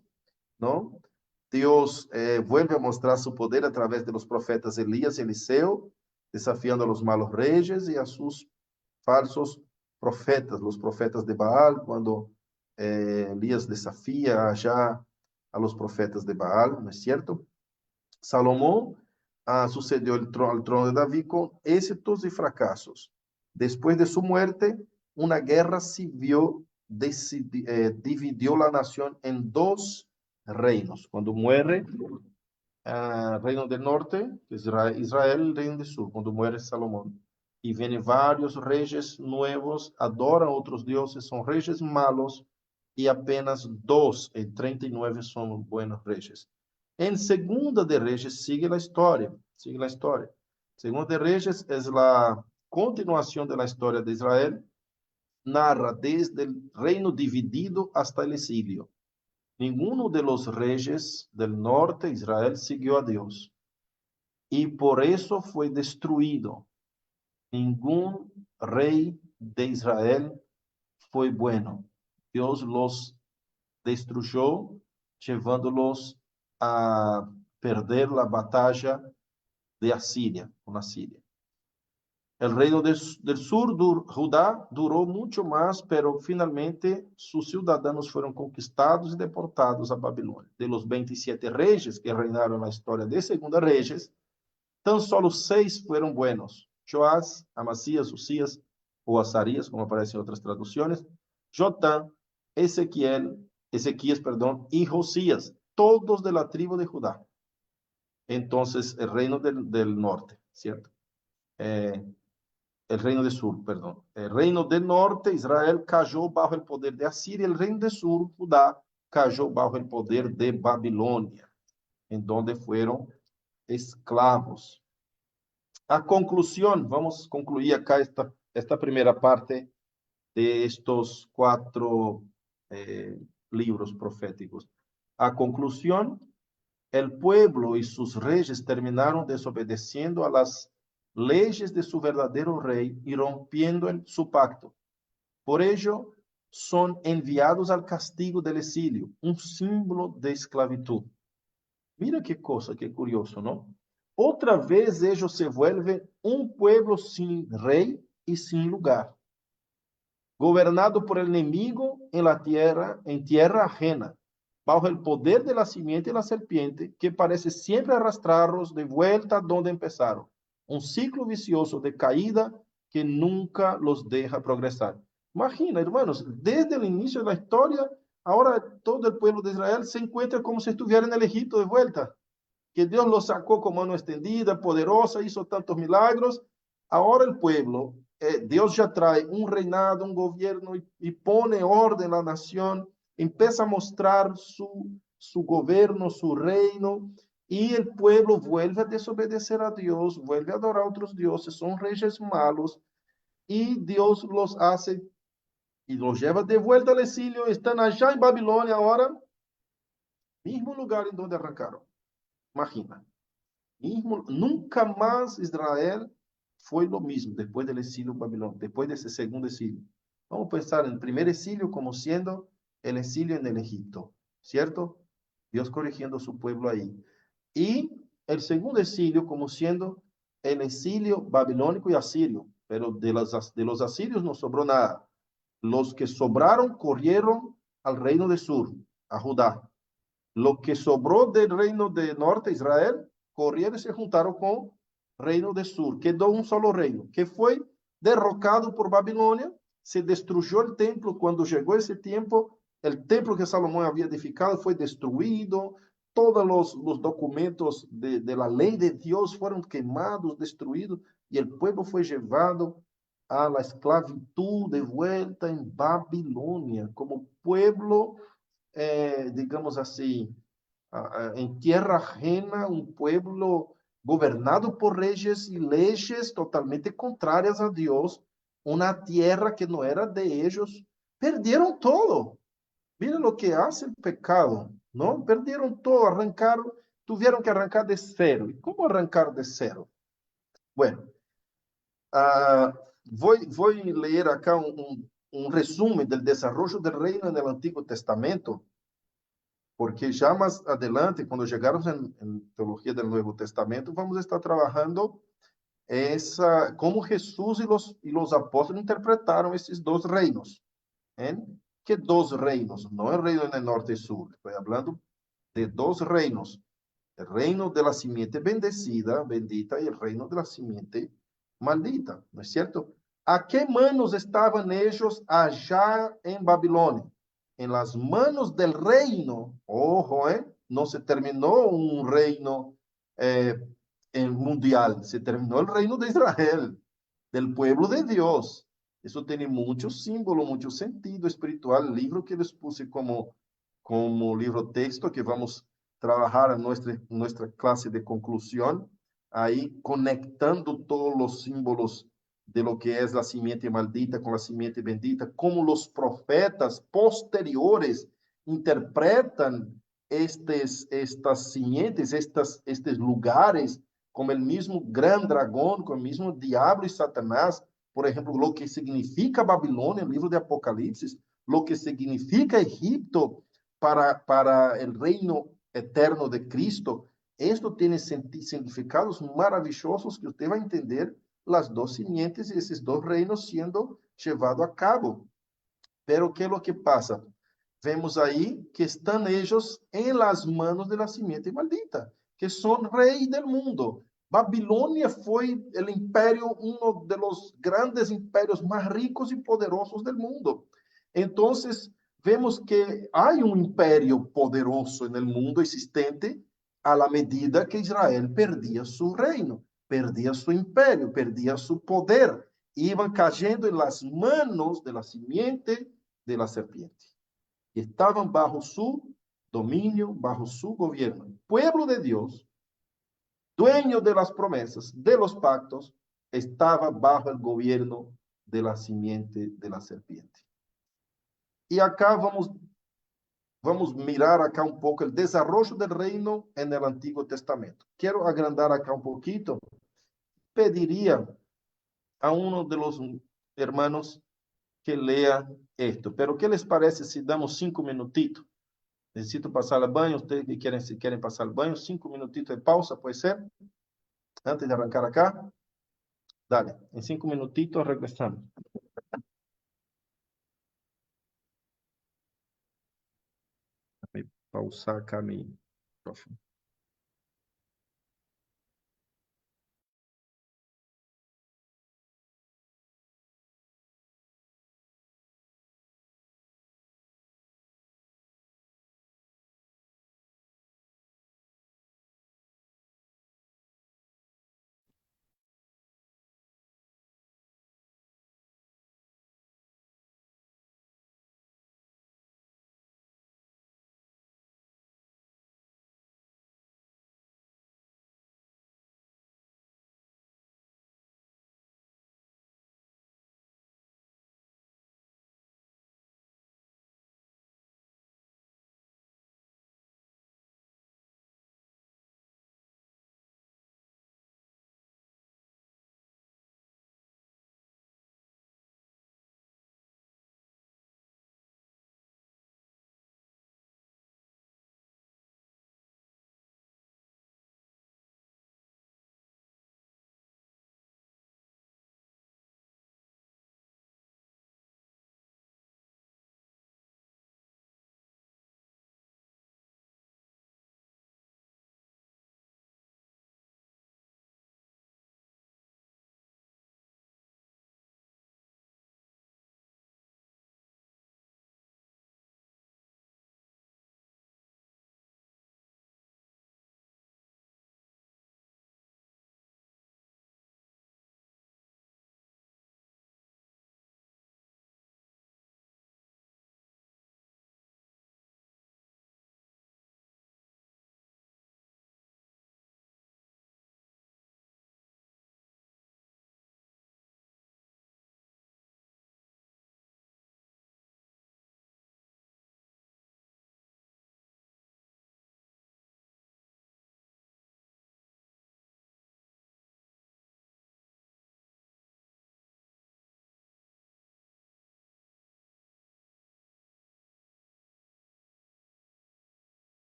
¿no? Dios vuelve a mostrar su poder a través de los profetas Elías y Eliseo, desafiando a los malos reyes y a sus falsos profetas, los profetas de Baal, cuando Elías desafía allá a los profetas de Baal, ¿no es cierto? Salomón sucedió al trono de David con éxitos y fracasos. Después de su muerte, una guerra civil dividió la nación en dos reinos. Cuando muere reino del norte, Israel, el reino del sur, cuando muere Salomón. Y vienen varios reyes nuevos, adoran otros dioses, son reyes malos, y apenas 2 en 39 son buenos reyes. En Segunda de Reyes sigue la historia, sigue la historia. Segunda de Reyes es la continuación de la historia de Israel, narra desde el reino dividido hasta el exilio. Ninguno de los reyes del norte, Israel, siguió a Dios, y por eso fue destruido. Ningún rey de Israel fue bueno. Dios los destruyó, llevándolos a perder la batalla de Asiria, con Asiria. El reino del sur, Judá, duró mucho más, pero finalmente sus ciudadanos fueron conquistados y deportados a Babilonia. De los 27 reyes que reinaron en la historia de Segunda Reyes, tan solo 6 fueron buenos: Joás, Amasías, Usías o Azarías, como aparece en otras traducciones, Jotán, Ezequías, y Josías, todos de la tribu de Judá. Entonces, el reino del norte, ¿cierto? El reino del sur, perdón. El reino del norte, Israel, cayó bajo el poder de Asiria. El reino del sur, Judá, cayó bajo el poder de Babilonia, en donde fueron esclavos. A conclusión, vamos a concluir acá esta primera parte de estos 4 libros proféticos. A conclusión, el pueblo y sus reyes terminaron desobedeciendo a las leyes de su verdadero rey y rompiendo su pacto. Por ello, son enviados al castigo del exilio, un símbolo de esclavitud. Mira qué cosa, qué curioso, ¿no? Otra vez ellos se vuelven un pueblo sin rey y sin lugar, gobernado por el enemigo en tierra ajena, bajo el poder de la simiente y la serpiente, que parece siempre arrastrarlos de vuelta donde empezaron. Un ciclo vicioso de caída que nunca los deja progresar. Imagina, hermanos, desde el inicio de la historia, ahora todo el pueblo de Israel se encuentra como si estuviera en el Egipto de vuelta, que Dios los sacó con mano extendida, poderosa, hizo tantos milagros. Ahora el pueblo, Dios ya trae un reinado, un gobierno, y pone orden en la nación, empieza a mostrar su gobierno, su reino, y el pueblo vuelve a desobedecer a Dios, vuelve a adorar a otros dioses, son reyes malos, y Dios los hace y los lleva de vuelta al exilio. Están allá en Babilonia ahora, mismo lugar en donde arrancaron. Imagina, nunca más Israel fue lo mismo después del exilio babilónico, después de ese segundo exilio. Vamos a pensar en el primer exilio como siendo el exilio en el Egipto, ¿cierto? Dios corrigiendo a su pueblo ahí. Y el segundo exilio como siendo el exilio babilónico y asirio, pero de los asirios no sobró nada. Los que sobraron corrieron al reino del sur, a Judá. Lo que sobró del reino del norte, Israel, corrieron y se juntaron con reino del sur. Quedó un solo reino, que fue derrocado por Babilonia. Se destruyó el templo. Cuando llegó ese tiempo, el templo que Salomón había edificado fue destruido. Todos los documentos de la ley de Dios fueron quemados, destruidos, y el pueblo fue llevado a la esclavitud de vuelta en Babilonia, como pueblo, digamos así, en tierra ajena, un pueblo gobernado por reyes y leyes totalmente contrarias a Dios, una tierra que no era de ellos. Perdieron todo. Mira lo que hace el pecado, ¿no? Perdieron todo, arrancaron, tuvieron que arrancar de cero. ¿Y cómo arrancar de cero? Bueno, voy a leer acá un resumen del desarrollo del reino en el Antiguo Testamento, porque ya más adelante, cuando llegamos en Teología del Nuevo Testamento, vamos a estar trabajando cómo Jesús y los apóstoles interpretaron esses 2 reinos. ¿Qué 2 reinos? No el reino en el norte y sur. Estoy hablando de 2 reinos. El reino de la simiente bendecida, bendita, y el reino de la simiente maldita, ¿no es cierto? ¿A qué manos estaban ellos allá en Babilonia? En las manos del reino. Ojo, no se terminó un reino eh, mundial, se terminó el reino de Israel, del pueblo de Dios. Eso tiene mucho símbolo, mucho sentido espiritual. El libro que les puse como libro texto que vamos a trabajar en nuestra clase de conclusión, ahí conectando todos los símbolos de lo que es la simiente maldita con la simiente bendita, como los profetas posteriores interpretan estas simientes, estos lugares, como el mismo gran dragón, como el mismo diablo y Satanás. Por ejemplo, lo que significa Babilonia, el libro de Apocalipsis, lo que significa Egipto para el reino eterno de Cristo. Esto tiene significados maravillosos que usted va a entender las dos simientes y esos dos reinos siendo llevados a cabo. Pero ¿qué es lo que pasa? Vemos ahí que están ellos en las manos de la simiente maldita, que son rey del mundo. Babilonia fue el imperio, uno de los grandes imperios más ricos y poderosos del mundo. Entonces, vemos que hay un imperio poderoso en el mundo existente a la medida que Israel perdía su reino, perdía su imperio, perdía su poder. Iban cayendo en las manos de la simiente de la serpiente. Y estaban bajo su dominio, bajo su gobierno. El pueblo de Dios, dueño de las promesas, de los pactos, estaba bajo el gobierno de la simiente de la serpiente. Y acá vamos mirar acá un poco el desarrollo del reino en el Antiguo Testamento. Quiero agrandar acá un poquito. Pediría a uno de los hermanos que lea esto. Pero ¿qué les parece si damos 5 minutitos? Necesito pasar al baño. Ustedes que quieren, si quieren pasar al baño, 5 minutitos de pausa, puede ser, antes de arrancar acá. Dale, en 5 minutitos regresamos. Déjame pausar acá mi micrófono.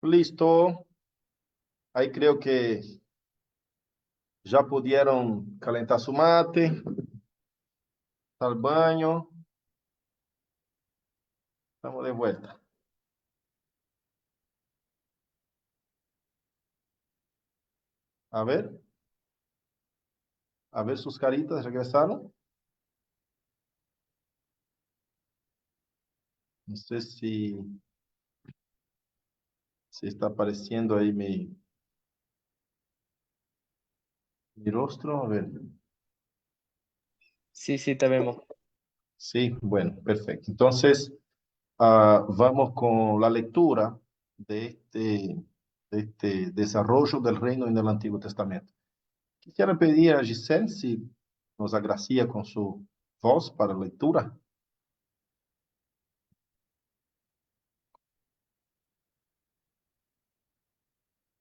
Listo. Ahí creo que ya pudieron calentar su mate, al baño. Estamos de vuelta. A ver. A ver sus caritas, regresaron. No sé si está apareciendo ahí mi rostro. A ver. Sí, sí, te vemos. Sí, bueno, perfecto. Entonces, vamos con la lectura de este desarrollo del reino en el Antiguo Testamento. Quisiera pedir a Giselle si nos agracia con su voz para lectura.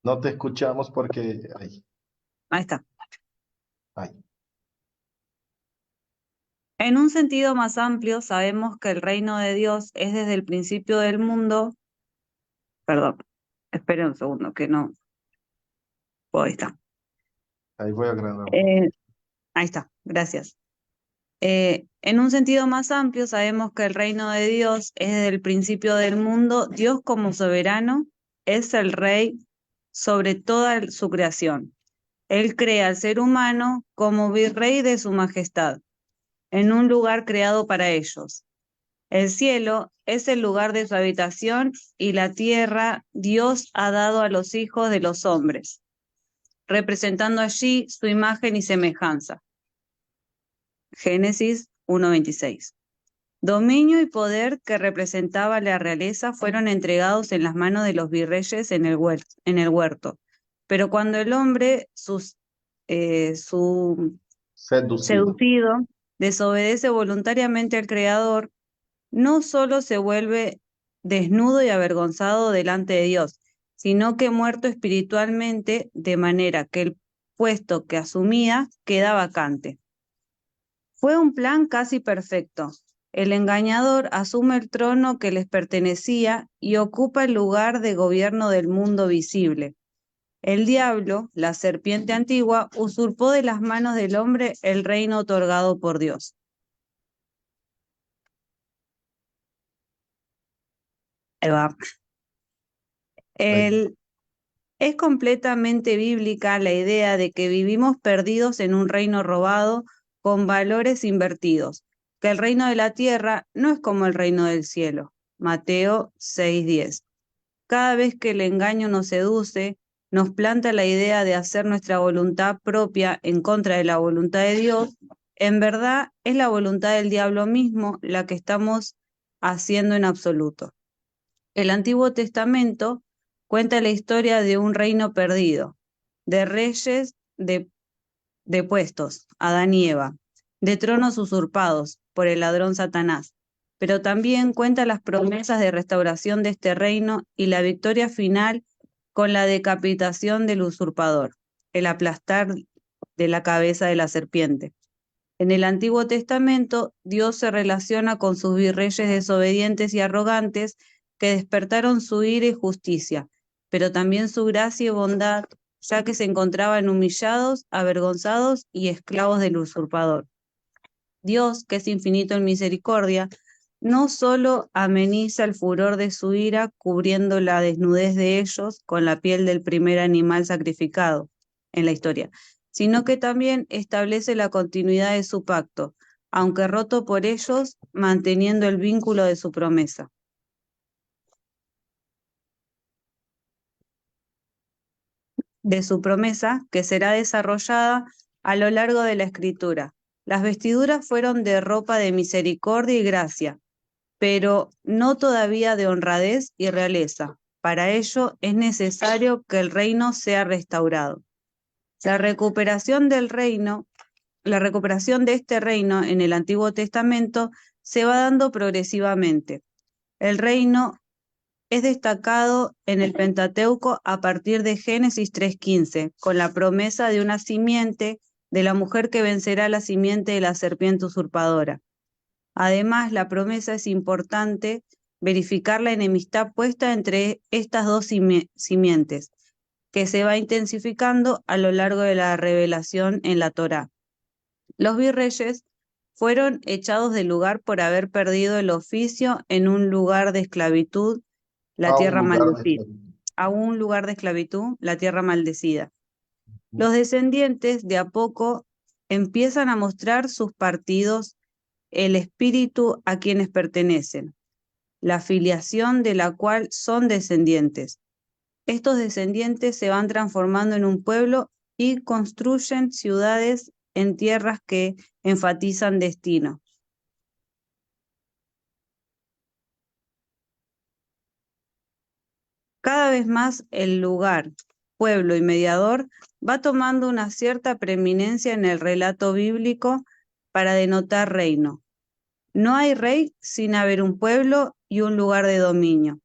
No te escuchamos porque... Ahí está. Ay. En un sentido más amplio, sabemos que el reino de Dios es desde el principio del mundo. Perdón, esperen un segundo, que no. Oh, ahí está. Ahí voy a agrandar. Ahí está, gracias. En un sentido más amplio, sabemos que el reino de Dios es desde el principio del mundo. Dios como soberano es el rey sobre toda su creación. Él crea al ser humano como virrey de su majestad, en un lugar creado para ellos. El cielo es el lugar de su habitación y la tierra Dios ha dado a los hijos de los hombres, representando allí su imagen y semejanza. Génesis 1:26. Dominio y poder que representaba la realeza fueron entregados en las manos de los virreyes en el huerto. Pero cuando el hombre, seducido, desobedece voluntariamente al Creador, no solo se vuelve desnudo y avergonzado delante de Dios, sino que muerto espiritualmente, de manera que el puesto que asumía queda vacante. Fue un plan casi perfecto. El engañador asume el trono que les pertenecía y ocupa el lugar de gobierno del mundo visible. El diablo, la serpiente antigua, usurpó de las manos del hombre el reino otorgado por Dios. Ahí va. Es completamente bíblica la idea de que vivimos perdidos en un reino robado con valores invertidos, que el reino de la tierra no es como el reino del cielo. Mateo 6:10. Cada vez que el engaño nos seduce, nos planta la idea de hacer nuestra voluntad propia en contra de la voluntad de Dios, en verdad es la voluntad del diablo mismo la que estamos haciendo en absoluto. El Antiguo Testamento cuenta la historia de un reino perdido, de reyes depuestos, Adán y Eva, de tronos usurpados por el ladrón Satanás, pero también cuenta las promesas de restauración de este reino y la victoria final con la decapitación del usurpador, el aplastar de la cabeza de la serpiente. En el Antiguo Testamento, Dios se relaciona con sus virreyes desobedientes y arrogantes que despertaron su ira y justicia, pero también su gracia y bondad, ya que se encontraban humillados, avergonzados y esclavos del usurpador. Dios, que es infinito en misericordia, no solo ameniza el furor de su ira cubriendo la desnudez de ellos con la piel del primer animal sacrificado en la historia, sino que también establece la continuidad de su pacto, aunque roto por ellos, manteniendo el vínculo de su promesa. Que será desarrollada a lo largo de la Escritura. Las vestiduras fueron de ropa de misericordia y gracia, pero no todavía de honradez y realeza. Para ello es necesario que el reino sea restaurado. La recuperación de este reino en el Antiguo Testamento se va dando progresivamente. El reino es destacado en el Pentateuco a partir de Génesis 3:15, con la promesa de una simiente de la mujer que vencerá la simiente de la serpiente usurpadora. Además, la promesa es importante verificar la enemistad puesta entre estas dos simientes, que se va intensificando a lo largo de la revelación en la Torá. Los virreyes fueron echados del lugar por haber perdido el oficio en un lugar de esclavitud, la A un tierra lugar de maldecida, esclavitud. a un lugar de esclavitud, la tierra maldecida. Los descendientes de a poco empiezan a mostrar sus partidos, el espíritu a quienes pertenecen, la filiación de la cual son descendientes. Estos descendientes se van transformando en un pueblo y construyen ciudades en tierras que enfatizan destino. Cada vez más el lugar, pueblo y mediador va tomando una cierta preeminencia en el relato bíblico para denotar reino. No hay rey sin haber un pueblo y un lugar de dominio.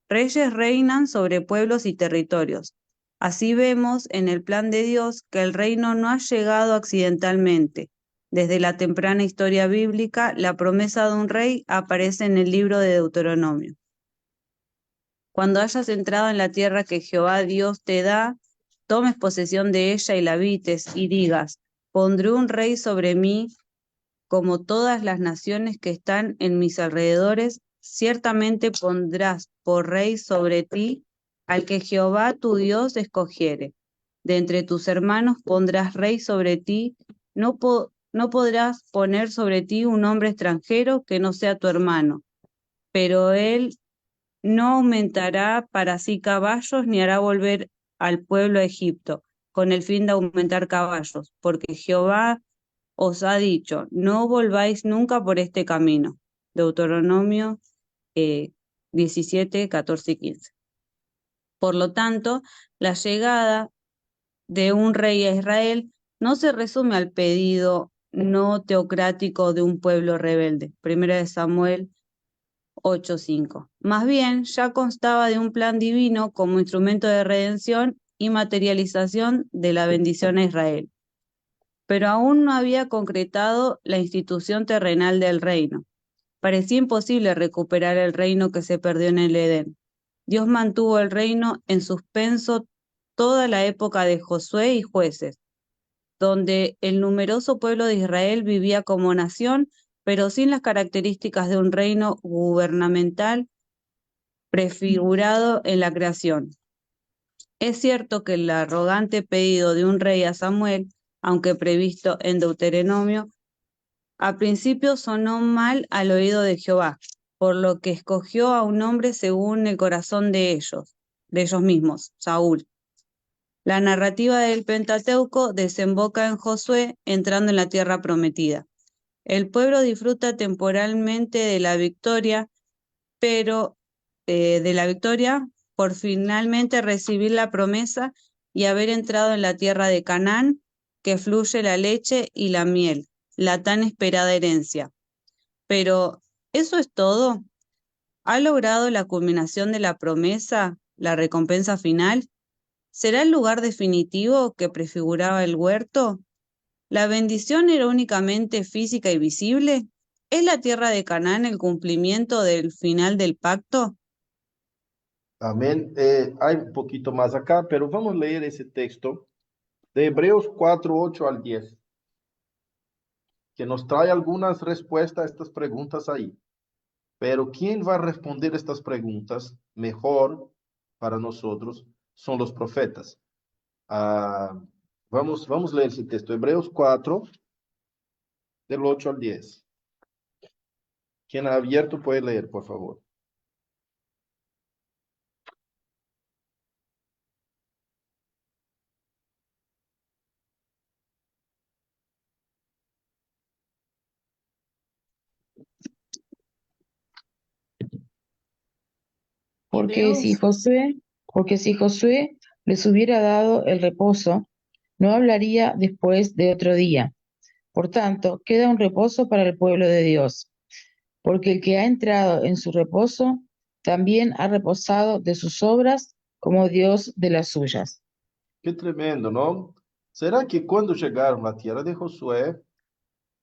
Reyes reinan sobre pueblos y territorios. Así vemos en el plan de Dios que el reino no ha llegado accidentalmente. Desde la temprana historia bíblica, la promesa de un rey aparece en el libro de Deuteronomio. Cuando hayas entrado en la tierra que Jehová Dios te da, tomes posesión de ella y la habites, y digas, pondré un rey sobre mí, como todas las naciones que están en mis alrededores, ciertamente pondrás por rey sobre ti al que Jehová tu Dios escogiere. De entre tus hermanos pondrás rey sobre ti, no podrás poner sobre ti un hombre extranjero que no sea tu hermano, pero él no aumentará para sí caballos ni hará volver al pueblo a Egipto, con el fin de aumentar caballos, porque Jehová os ha dicho, no volváis nunca por este camino. Deuteronomio 17, 14 y 15. Por lo tanto, la llegada de un rey a Israel no se resume al pedido no teocrático de un pueblo rebelde. Primera de Samuel 8:5. Más bien, ya constaba de un plan divino como instrumento de redención y materialización de la bendición a Israel. Pero aún no había concretado la institución terrenal del reino. Parecía imposible recuperar el reino que se perdió en el Edén. Dios mantuvo el reino en suspenso toda la época de Josué y jueces, donde el numeroso pueblo de Israel vivía como nación, pero sin las características de un reino gubernamental prefigurado en la creación. Es cierto que el arrogante pedido de un rey a Samuel, aunque previsto en Deuteronomio, al principio sonó mal al oído de Jehová, por lo que escogió a un hombre según el corazón de ellos mismos, Saúl. La narrativa del Pentateuco desemboca en Josué entrando en la tierra prometida. El pueblo disfruta temporalmente de la victoria, pero por finalmente recibir la promesa y haber entrado en la tierra de Canaán, que fluye la leche y la miel, la tan esperada herencia. Pero, ¿eso es todo? ¿Ha logrado la culminación de la promesa, la recompensa final? ¿Será el lugar definitivo que prefiguraba el huerto? ¿La bendición era únicamente física y visible? ¿Es la tierra de Canaán el cumplimiento del final del pacto? Amén. Hay un poquito más acá, pero vamos a leer ese texto de Hebreos 4, 8 al 10, que nos trae algunas respuestas a estas preguntas ahí. Pero ¿quién va a responder estas preguntas mejor para nosotros? Son los profetas. Vamos a leer ese texto, Hebreos 4, del 8 al 10. Quien ha abierto puede leer, por favor. Porque si Josué les hubiera dado el reposo, no hablaría después de otro día. Por tanto, queda un reposo para el pueblo de Dios, porque el que ha entrado en su reposo también ha reposado de sus obras como Dios de las suyas. Qué tremendo, ¿no? ¿Será que cuando llegaron a la tierra de Josué,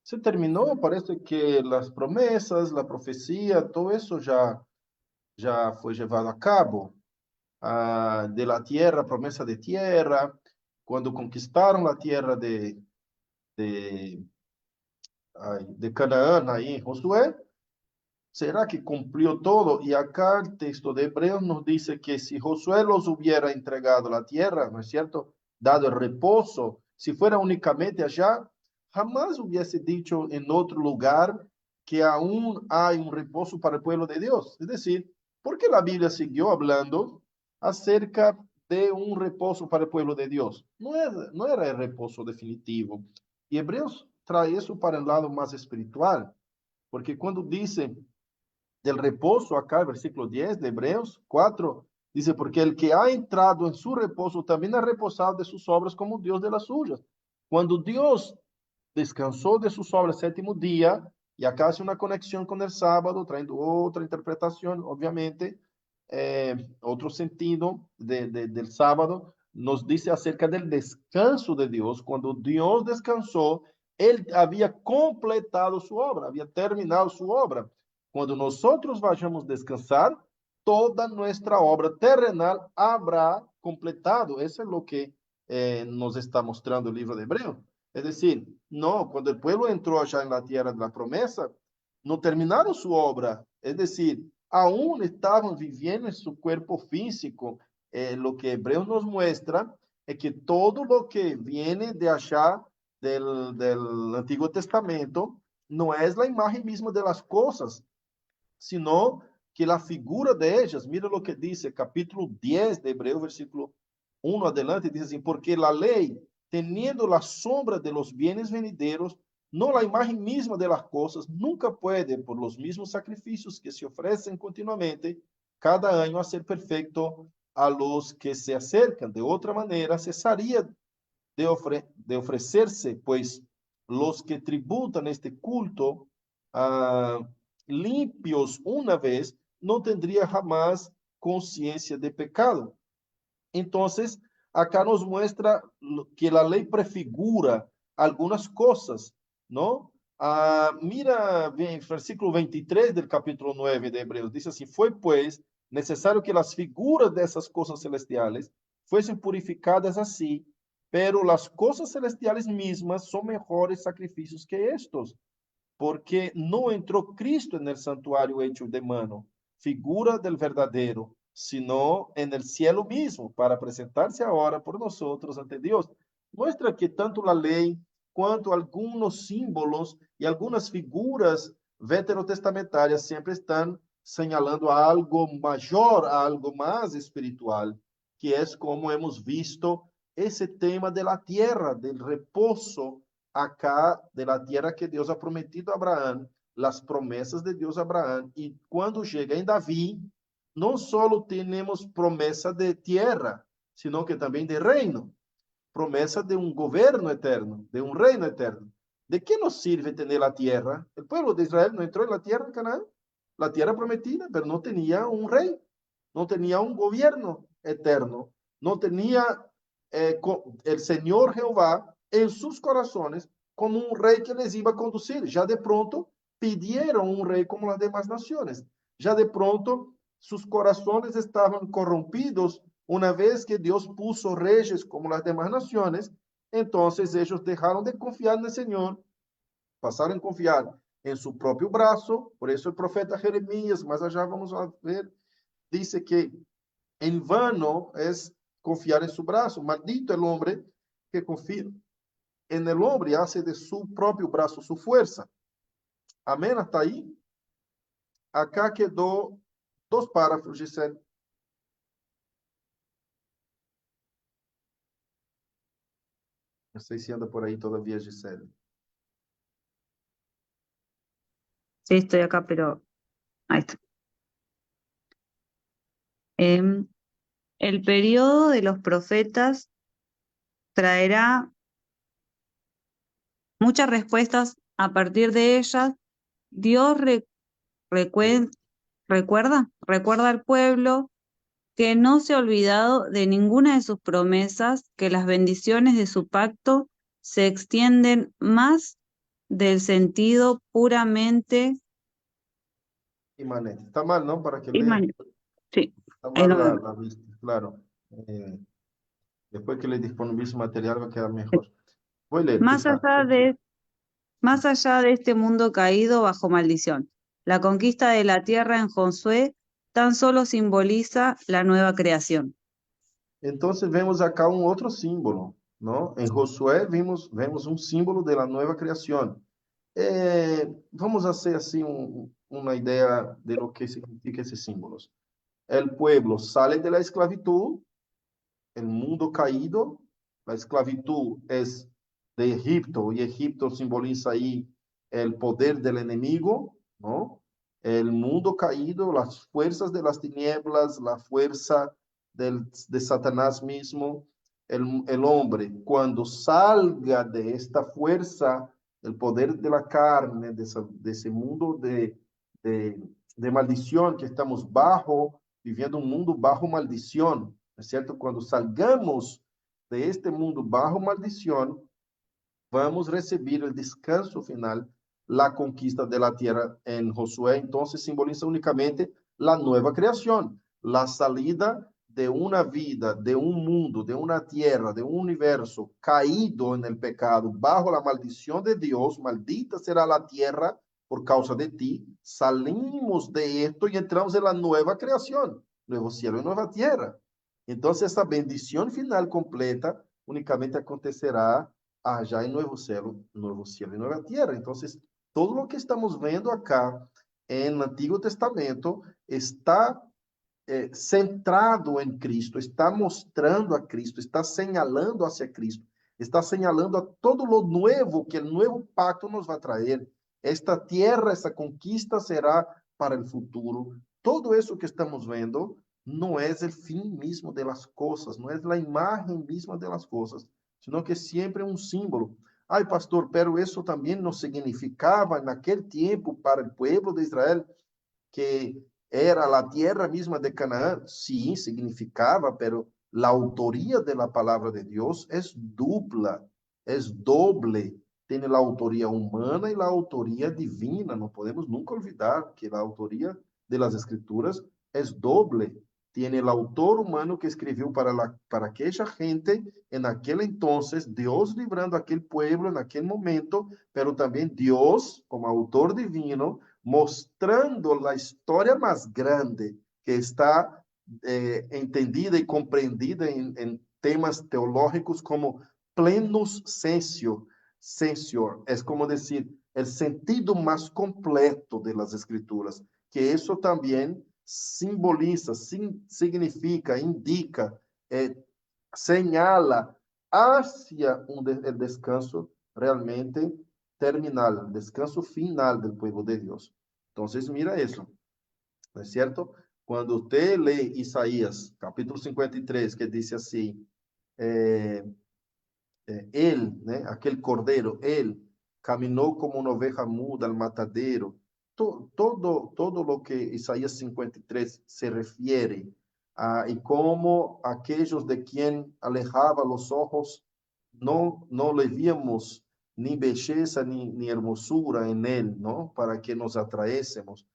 se terminó? Parece que las promesas, la profecía, todo eso já foi levado a cabo, de la tierra, promessa de tierra, quando conquistaram a terra de, de Canaã, aí em Josué. ¿Será que cumplió todo? Y acá el texto de Hebreos nos dice que si Josué los hubiera entregado la tierra, ¿no es cierto? Dado el reposo, si fuera únicamente allá, jamás hubiese dicho en otro lugar que aún hay un reposo para el pueblo de Dios. Es decir, ¿por qué la Biblia siguió hablando acerca de un reposo para el pueblo de Dios? No era el reposo definitivo. Y Hebreos trae eso para el lado más espiritual, porque cuando dice del reposo, acá, versículo 10 de Hebreos 4, dice, porque el que ha entrado en su reposo también ha reposado de sus obras como Dios de las suyas. Cuando Dios descansó de sus obras el séptimo día, y acá hace una conexión con el sábado, trayendo otra interpretación, obviamente, otro sentido del sábado, nos dice acerca del descanso de Dios. Cuando Dios descansó, Él había completado su obra, había terminado su obra. Cuando nosotros vayamos a descansar, toda nuestra obra terrenal habrá completado. Eso es lo que nos está mostrando el libro de Hebreos. Es decir, no, cuando el pueblo entró allá en la tierra de la promesa, no terminaron su obra. Es decir, aún estaban viviendo en su cuerpo físico. Lo que Hebreos nos muestra es que todo lo que viene de allá del Antiguo Testamento no es la imagen misma de las cosas, sino que la figura de ellas, mira lo que dice capítulo 10 de Hebreos, versículo 1 adelante, dice así, porque la ley, teniendo la sombra de los bienes venideros, no la imagen misma de las cosas, nunca puede, por los mismos sacrificios que se ofrecen continuamente, cada año hacer perfecto a los que se acercan. De otra manera, cesaría de ofrecerse, pues los que tributan este culto limpios una vez, no tendría jamás conciencia de pecado. Entonces, acá nos muestra que la ley prefigura algunas cosas, ¿no? Mira, versículo 23 del capítulo 9 de Hebreos, dice así, fue pues necesario que las figuras de esas cosas celestiales fuesen purificadas así, pero las cosas celestiales mismas son mejores sacrificios que estos, porque no entró Cristo en el santuario hecho de mano, figura del verdadero, sino en el cielo mismo, para presentarse ahora por nosotros ante Dios. Muestra que tanto la ley quanto algunos símbolos y algunas figuras veterotestamentarias siempre están señalando a algo mayor, a algo más espiritual, que es como hemos visto ese tema de la tierra, del reposo acá de la tierra que Dios ha prometido a Abraham, las promesas de Dios a Abraham, y cuando llega en David, no solo tenemos promesa de tierra, sino que también de reino, promesa de un gobierno eterno, de un reino eterno. ¿De qué nos sirve tener la tierra? El pueblo de Israel no entró en la tierra de Canaán, la tierra prometida, pero no tenía un rey, no tenía un gobierno eterno, no tenía el Señor Jehová en sus corazones como un rey que les iba a conducir. Ya de pronto pidieron un rey como las demás naciones. Ya de pronto sus corazones estaban corrompidos una vez que Dios puso reyes como las demás naciones. Entonces ellos dejaron de confiar en el Señor, pasaron a confiar en su propio brazo. Por eso el profeta Jeremías, más allá vamos a ver, dice que en vano es confiar en su brazo. Maldito el hombre que confía en el hombre y hace de su propio brazo su fuerza. Amén, hasta ahí. Acá quedó dos párrafos, Gisele. No sei se anda por aí todavía, Gisele. Sí, estoy acá, pero ahí está. El periodo de los profetas traerá muchas respuestas. A partir de ellas, Dios recuerda al pueblo que no se ha olvidado de ninguna de sus promesas, que las bendiciones de su pacto se extienden más del sentido puramente Imanente. Está mal, ¿no? Para que lea. Imanente. Sí, Está ahí mal lo la, vemos. la vista, claro. Después que le disponibilice material va a quedar mejor. Voy a leer, ¿qué Más está? allá de, más allá de este mundo caído bajo maldición, la conquista de la tierra en Josué tan solo simboliza la nueva creación. Entonces vemos acá un otro símbolo, ¿no? En Josué vemos un símbolo de la nueva creación. Vamos a hacer así una idea de lo que significa esos símbolos. El pueblo sale de la esclavitud, el mundo caído, la esclavitud es de Egipto y Egipto simboliza ahí el poder del enemigo, ¿no? El mundo caído, las fuerzas de las tinieblas, la fuerza de Satanás mismo, el hombre, cuando salga de esta fuerza, el poder de la carne, de ese mundo de, de maldición que estamos bajo, viviendo un mundo bajo maldición, ¿no es cierto? Cuando salgamos de este mundo bajo maldición, vamos a recibir el descanso final, la conquista de la tierra en Josué. Entonces simboliza únicamente la nueva creación, la salida de una vida, de un mundo, de una tierra, de un universo caído en el pecado, bajo la maldición de Dios. Maldita será la tierra por causa de ti. Salimos de esto y entramos en la nueva creación, nuevo cielo y nueva tierra. Entonces esa bendición final completa únicamente acontecerá allá en nuevo cielo y nueva tierra. Entonces, todo lo que estamos viendo acá en el Antiguo Testamento está centrado en Cristo, está mostrando a Cristo, está señalando hacia Cristo, está señalando a todo lo nuevo que el nuevo pacto nos va a traer. Esta tierra, esta conquista será para el futuro. Todo eso que estamos vendo no es el fin mismo de las cosas, no es la imagen misma de las cosas, sino que siempre un símbolo. Ay, pastor, pero eso también no significaba en aquel tiempo para el pueblo de Israel que era la tierra misma de Canaán. Sí, significaba, pero la autoría de la palabra de Dios es dupla, es doble. Tiene la autoría humana y la autoría divina. No podemos nunca olvidar que la autoría de las escrituras es doble. Tiene el autor humano que escribió para aquella gente en aquel entonces, Dios librando a aquel pueblo en aquel momento, pero también Dios, como autor divino, mostrando la historia más grande que está entendida y comprendida en temas teológicos como plenus censio. Censor es como decir el sentido más completo de las escrituras, que eso también simboliza, significa, indica, señala hacia el descanso realmente terminal, el descanso final del pueblo de Dios. Entonces, mira eso, ¿no es cierto? Cuando usted lee Isaías, capítulo 53, que dice así, él, ¿no? Aquel cordero, él caminó como una oveja muda al matadero. Todo lo que Isaías 53 se refiere y cómo aquellos de quien alejaba los ojos no le víamos ni belleza ni hermosura en él, ¿no? Para que nos atraésemos.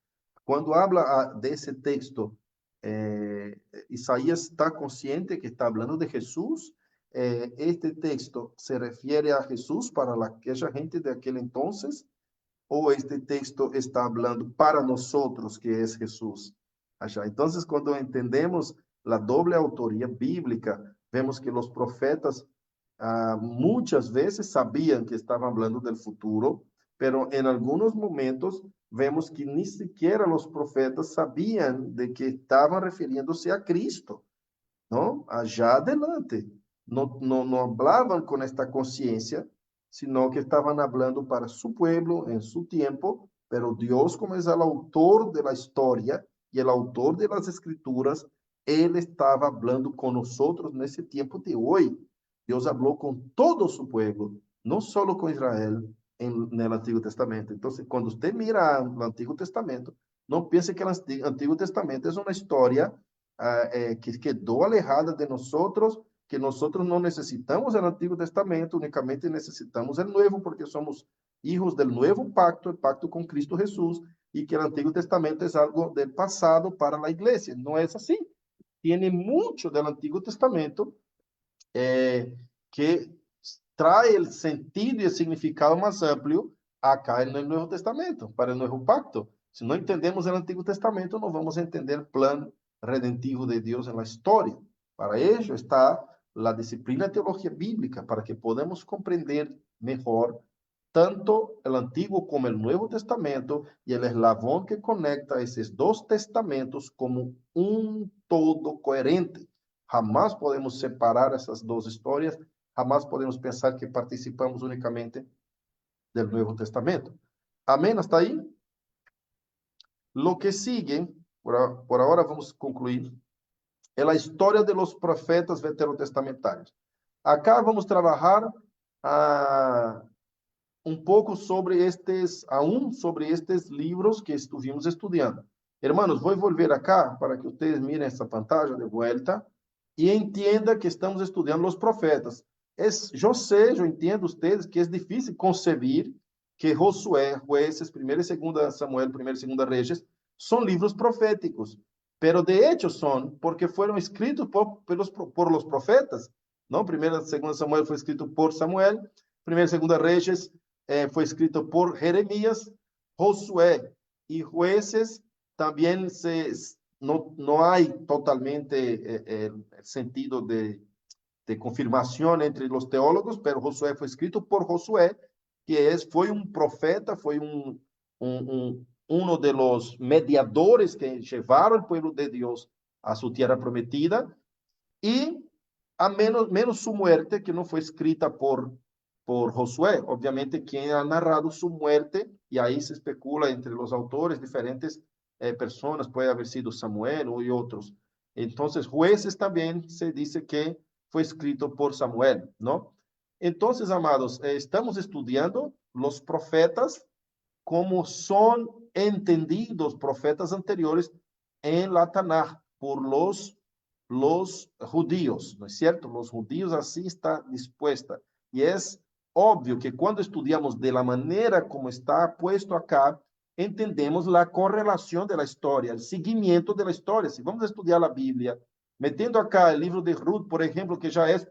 Cuando habla de ese texto, Isaías está consciente que está hablando de Jesús. Este texto se refiere a Jesús para aquella gente de aquel entonces, o este texto está hablando para nosotros, que es Jesús allá. Entonces, cuando entendemos la doble autoría bíblica, vemos que los profetas muchas veces sabían que estaban hablando del futuro, pero en algunos momentos vemos que ni siquiera los profetas sabían de que estaban refiriéndose a Cristo, ¿no? Allá adelante. No hablaban con esta conciencia, sino que estaban hablando para su pueblo en su tiempo, pero Dios, como es el autor de la historia y el autor de las escrituras, Él estaba hablando con nosotros en ese tiempo de hoy. Dios habló con todo su pueblo, no solo con Israel en el Antiguo Testamento. Entonces, cuando usted mira el Antiguo Testamento, no piense que el Antiguo Testamento es una historia que quedó alejada de nosotros, que nosotros no necesitamos el Antiguo Testamento, únicamente necesitamos el Nuevo, porque somos hijos del nuevo pacto, el pacto con Cristo Jesús, y que el Antiguo Testamento es algo del pasado para la iglesia. No es así. Tiene mucho del Antiguo Testamento que trae el sentido y el significado más amplio acá en el Nuevo Testamento, para el Nuevo Pacto. Si no entendemos el Antiguo Testamento, no vamos a entender el plan redentivo de Dios en la historia. Para ello está la disciplina de teología bíblica, para que podamos comprender mejor tanto el Antiguo como el Nuevo Testamento y el eslabón que conecta esos dos testamentos como un todo coherente. Jamás podemos separar essas duas histórias, jamás podemos pensar que participamos únicamente del Nuevo Testamento. Amém? Hasta aí? Lo que sigue, por ahora vamos concluir, é a história de los profetas veterotestamentários. Acá vamos trabalhar um pouco sobre sobre estes livros que estuvimos estudando. Hermanos, vou volver acá para que vocês mirem essa pantalla de volta e entenda que estamos estudando os profetas. Eu sei, eu entendo vocês que é difícil concebir que Josué, Jueces, 1 e 2 Samuel, 1 e 2 Reis, são livros proféticos. Pero de hecho son, porque foram escritos por los profetas. Não? 1 e 2 Samuel foi escrito por Samuel, 1 e 2 Reis foi escrito por Jeremias, Josué e Jueces também não há totalmente sentido de confirmação entre os teólogos, mas Josué foi escrito por Josué, que foi um profeta, foi uno de los mediadores que llevaron al pueblo de Dios a su tierra prometida, y a menos su muerte, que no fue escrita por Josué, obviamente quien ha narrado su muerte, y ahí se especula entre los autores, diferentes personas, puede haber sido Samuel y otros. Entonces, Jueces también se dice que fue escrito por Samuel, ¿no? Entonces, amados, estamos estudiando los profetas como son entendidos profetas anteriores en la Tanaj por los judíos, ¿no es cierto? Los judíos así está dispuesta. Y es obvio que cuando estudiamos de la manera como está puesto acá, entendemos la correlación de la historia, el seguimiento de la historia. Si vamos a estudiar la Biblia, metiendo acá el libro de Ruth, por ejemplo, que ya es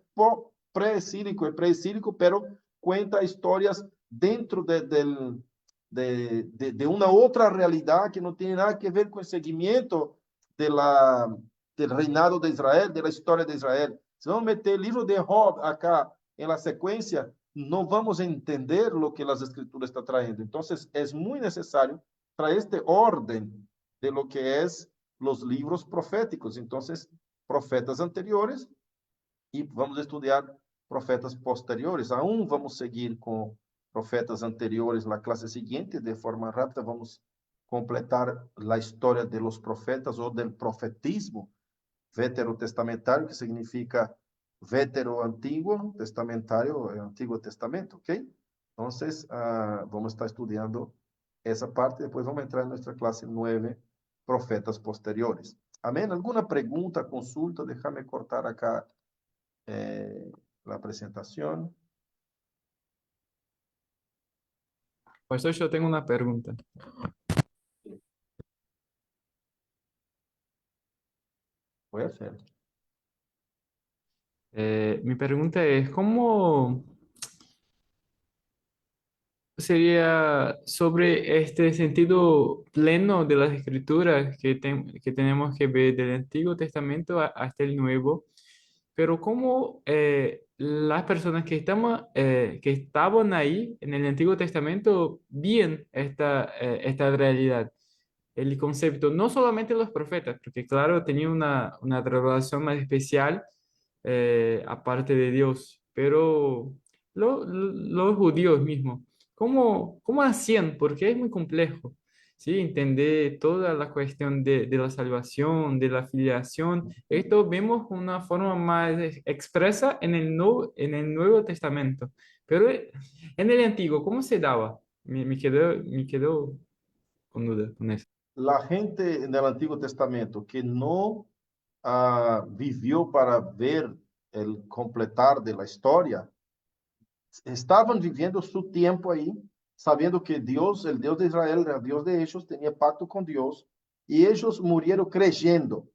pre-cílico, pero cuenta historias dentro de una otra realidad que no tiene nada que ver con el seguimiento del reinado de Israel, de la historia de Israel. Si vamos a meter el libro de Job acá en la secuencia, no vamos a entender lo que las escrituras están trayendo. Entonces, es muy necesario traer este orden de lo que es los libros proféticos. Entonces, profetas anteriores y vamos a estudiar profetas posteriores. Aún vamos a seguir con profetas anteriores na classe seguinte, de forma rápida, vamos completar a história de los profetas ou del profetismo veterotestamentário, que significa vetero antiguo, testamentário, Antigo Testamento, ok? Então, vamos estar estudando essa parte, depois vamos entrar em nossa classe 9, profetas posteriores. Amém? Alguma pergunta, consulta? Déjame cortar acá a apresentação. Pastor, yo tengo una pregunta. Voy a hacer. Mi pregunta es, ¿cómo sería sobre este sentido pleno de las escrituras que tenemos que ver del Antiguo Testamento hasta el Nuevo? Pero cómo las personas que estaban ahí en el Antiguo Testamento ven esta realidad, el concepto, no solamente los profetas, porque claro, tenían una relación más especial aparte de Dios, pero los judíos mismos, ¿cómo hacían? Porque es muy complejo. ¿Sí? Entender toda la cuestión de la salvación, de la filiación. Esto vemos una forma más expresa en el Nuevo Testamento. Pero en el Antiguo, ¿cómo se daba? Me quedo con duda con eso. La gente en el Antiguo Testamento que no vivió para ver el completar de la historia, estaban viviendo su tiempo ahí sabiendo que Dios, el Dios de Israel, era Dios de ellos, tenía pacto con Dios, y ellos murieron creyendo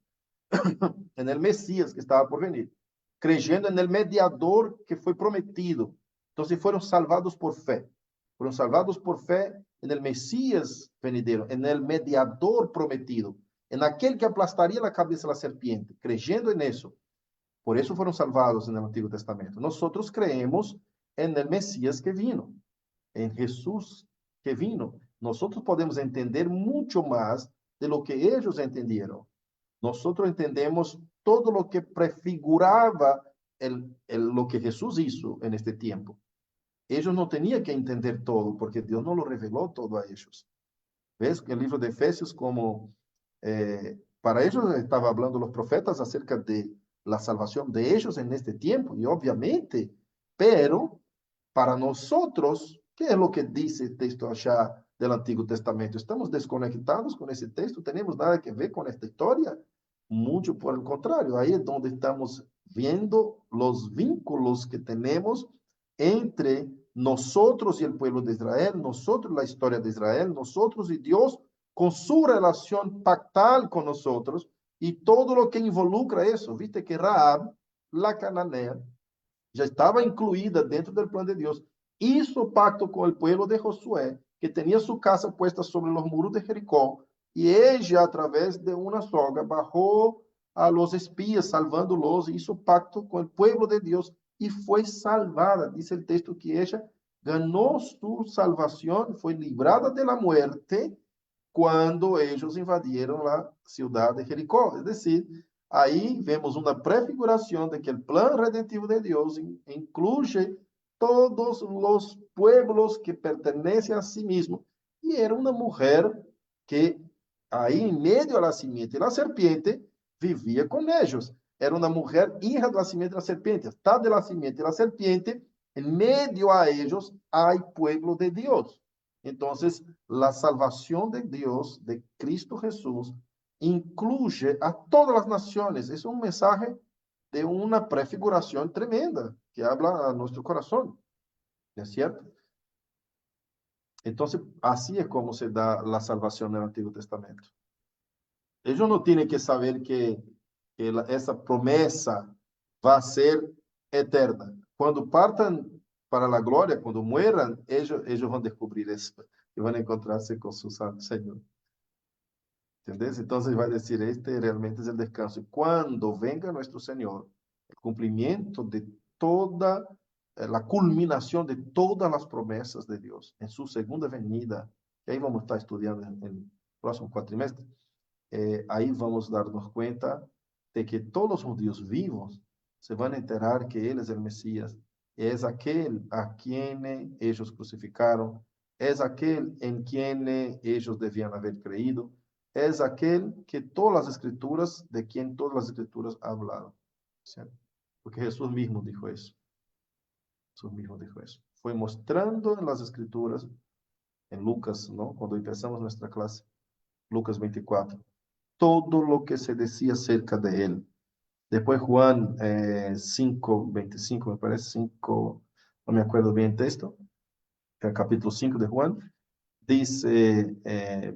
en el Mesías que estaba por venir, creyendo en el mediador que fue prometido. Entonces fueron salvados por fe. Fueron salvados por fe en el Mesías venidero, en el mediador prometido, en aquel que aplastaría la cabeza de la serpiente, creyendo en eso. Por eso fueron salvados en el Antiguo Testamento. Nosotros creemos en el Mesías que vino, en Jesús que vino. Nosotros podemos entender mucho más de lo que ellos entendieron. Nosotros entendemos todo lo que prefiguraba lo que Jesús hizo en este tiempo. Ellos no tenían que entender todo, porque Dios no lo reveló todo a ellos. ¿Ves? Que el libro de Efesios, como para ellos estaba hablando los profetas acerca de la salvación de ellos en este tiempo, y obviamente, pero para nosotros, ¿qué es lo que dice el texto allá del Antiguo Testamento? ¿Estamos desconectados con ese texto? ¿Tenemos nada que ver con esta historia? Mucho por el contrario, ahí es donde estamos viendo los vínculos que tenemos entre nosotros y el pueblo de Israel, nosotros la historia de Israel, nosotros y Dios, con su relación pactal con nosotros y todo lo que involucra eso. Viste que Rahab, la cananea, ya estaba incluida dentro del plan de Dios, hizo pacto con el pueblo de Josué, que tenía su casa puesta sobre los muros de Jericó, y ella, a través de una soga, bajó a los espías, salvándolos, hizo pacto con el pueblo de Dios y fue salvada. Dice el texto que ella ganó su salvación, fue librada de la muerte cuando ellos invadieron la ciudad de Jericó. Es decir, ahí vemos una prefiguración de que el plan redentivo de Dios incluye todos los pueblos que pertenecen a sí mismo. Y era una mujer que ahí en medio de la simiente y la serpiente vivía con ellos. Era una mujer hija de la simiente y la serpiente. Está de la simiente y la serpiente, en medio a ellos hay pueblo de Dios. Entonces, la salvación de Dios, de Cristo Jesús, incluye a todas las naciones. Es un mensaje de una prefiguración tremenda que habla a nuestro corazón. ¿No es cierto? Entonces, así es como se da la salvación en el Antiguo Testamento. Ellos no tienen que saber que esa promesa va a ser eterna. Cuando partan para la gloria, cuando mueran, ellos van a descubrir eso y van a encontrarse con su Señor. ¿Entendés? Entonces va a decir, este realmente es el descanso. Y cuando venga nuestro Señor, el cumplimiento de toda, la culminación de todas las promesas de Dios en su segunda venida, y ahí vamos a estar estudiando en el próximo cuatrimestre, ahí vamos a darnos cuenta de que todos los judíos vivos se van a enterar que Él es el Mesías, es aquel a quien ellos crucificaron, es aquel en quien ellos debían haber creído, es aquel que todas las escrituras, de quien todas las escrituras hablaron. ¿Cierto? Porque Jesús mismo dijo eso. Jesús mismo dijo eso. Fue mostrando en las escrituras, en Lucas, ¿no? Cuando empezamos nuestra clase, Lucas 24, todo lo que se decía acerca de él. Después Juan 5, 25, me parece, 5, no me acuerdo bien el texto, el capítulo 5 de Juan, dice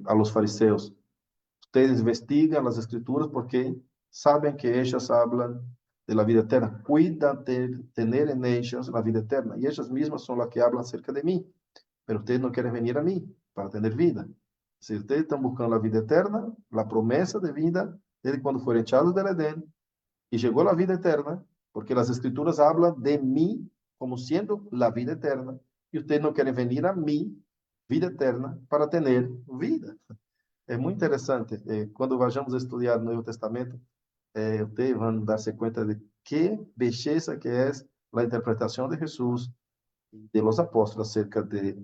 a los fariseos, ustedes investigan las escrituras porque saben que ellas hablan de la vida eterna. Cuidan de tener en ellas la vida eterna. Y ellas mismas son las que hablan acerca de mí. Pero ustedes no quieren venir a mí para tener vida. Si ustedes están buscando la vida eterna, la promesa de vida, desde cuando fueron echados del Edén, y llegó la vida eterna, porque las escrituras hablan de mí como siendo la vida eterna, y ustedes no quieren venir a mí, vida eterna, para tener vida. Es muy interesante. Cuando vayamos a estudiar el Nuevo Testamento, ustedes van a darse cuenta de qué belleza que es la interpretación de Jesús y de los apóstolos acerca de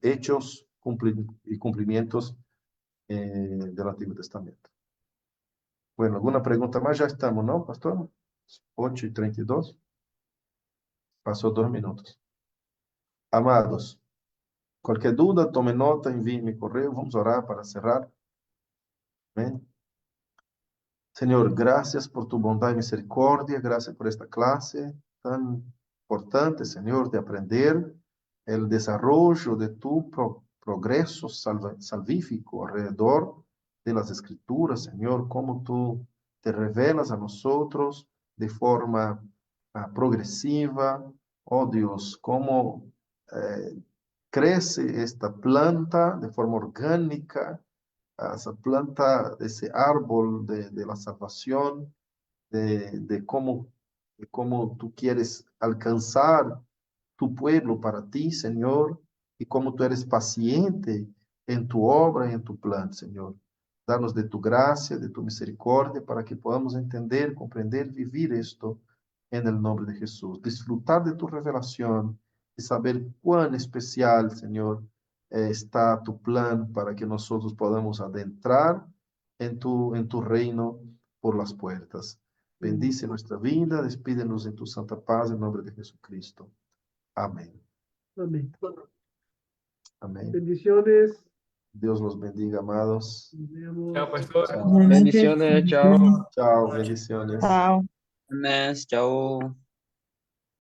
hechos y cumplimientos del Antiguo Testamento. Bueno, ¿alguna pregunta más? Ya estamos, ¿no, pastor? 8:32. Pasó 2 minutos. Amados, cualquier duda, tome nota, envíe mi correo. Vamos a orar para cerrar. Amén. Señor, gracias por tu bondad y misericordia. Gracias por esta clase tan importante, Señor, de aprender el desarrollo de tu progreso salvífico alrededor de las Escrituras, Señor, cómo tú te revelas a nosotros de forma progresiva, oh Dios, cómo crece esta planta de forma orgánica, esa planta, ese árbol de la salvación, de cómo tú quieres alcanzar tu pueblo para ti, Señor, y cómo tú eres paciente en tu obra y en tu plan, Señor. Danos de tu gracia, de tu misericordia, para que podamos entender, comprender, vivir esto en el nombre de Jesús. Disfrutar de tu revelación y saber cuán especial, Señor, está tu plan para que nosotros podamos adentrar en tu reino por las puertas. Bendice nuestra vida, despídenos en tu santa paz en nombre de Jesucristo. Amén. Amén. Amén. Bendiciones. Dios los bendiga, amados. Nos vemos. Chao, pastor. Bendiciones, chao. Chao, bendiciones. Chao. Amén. Chao.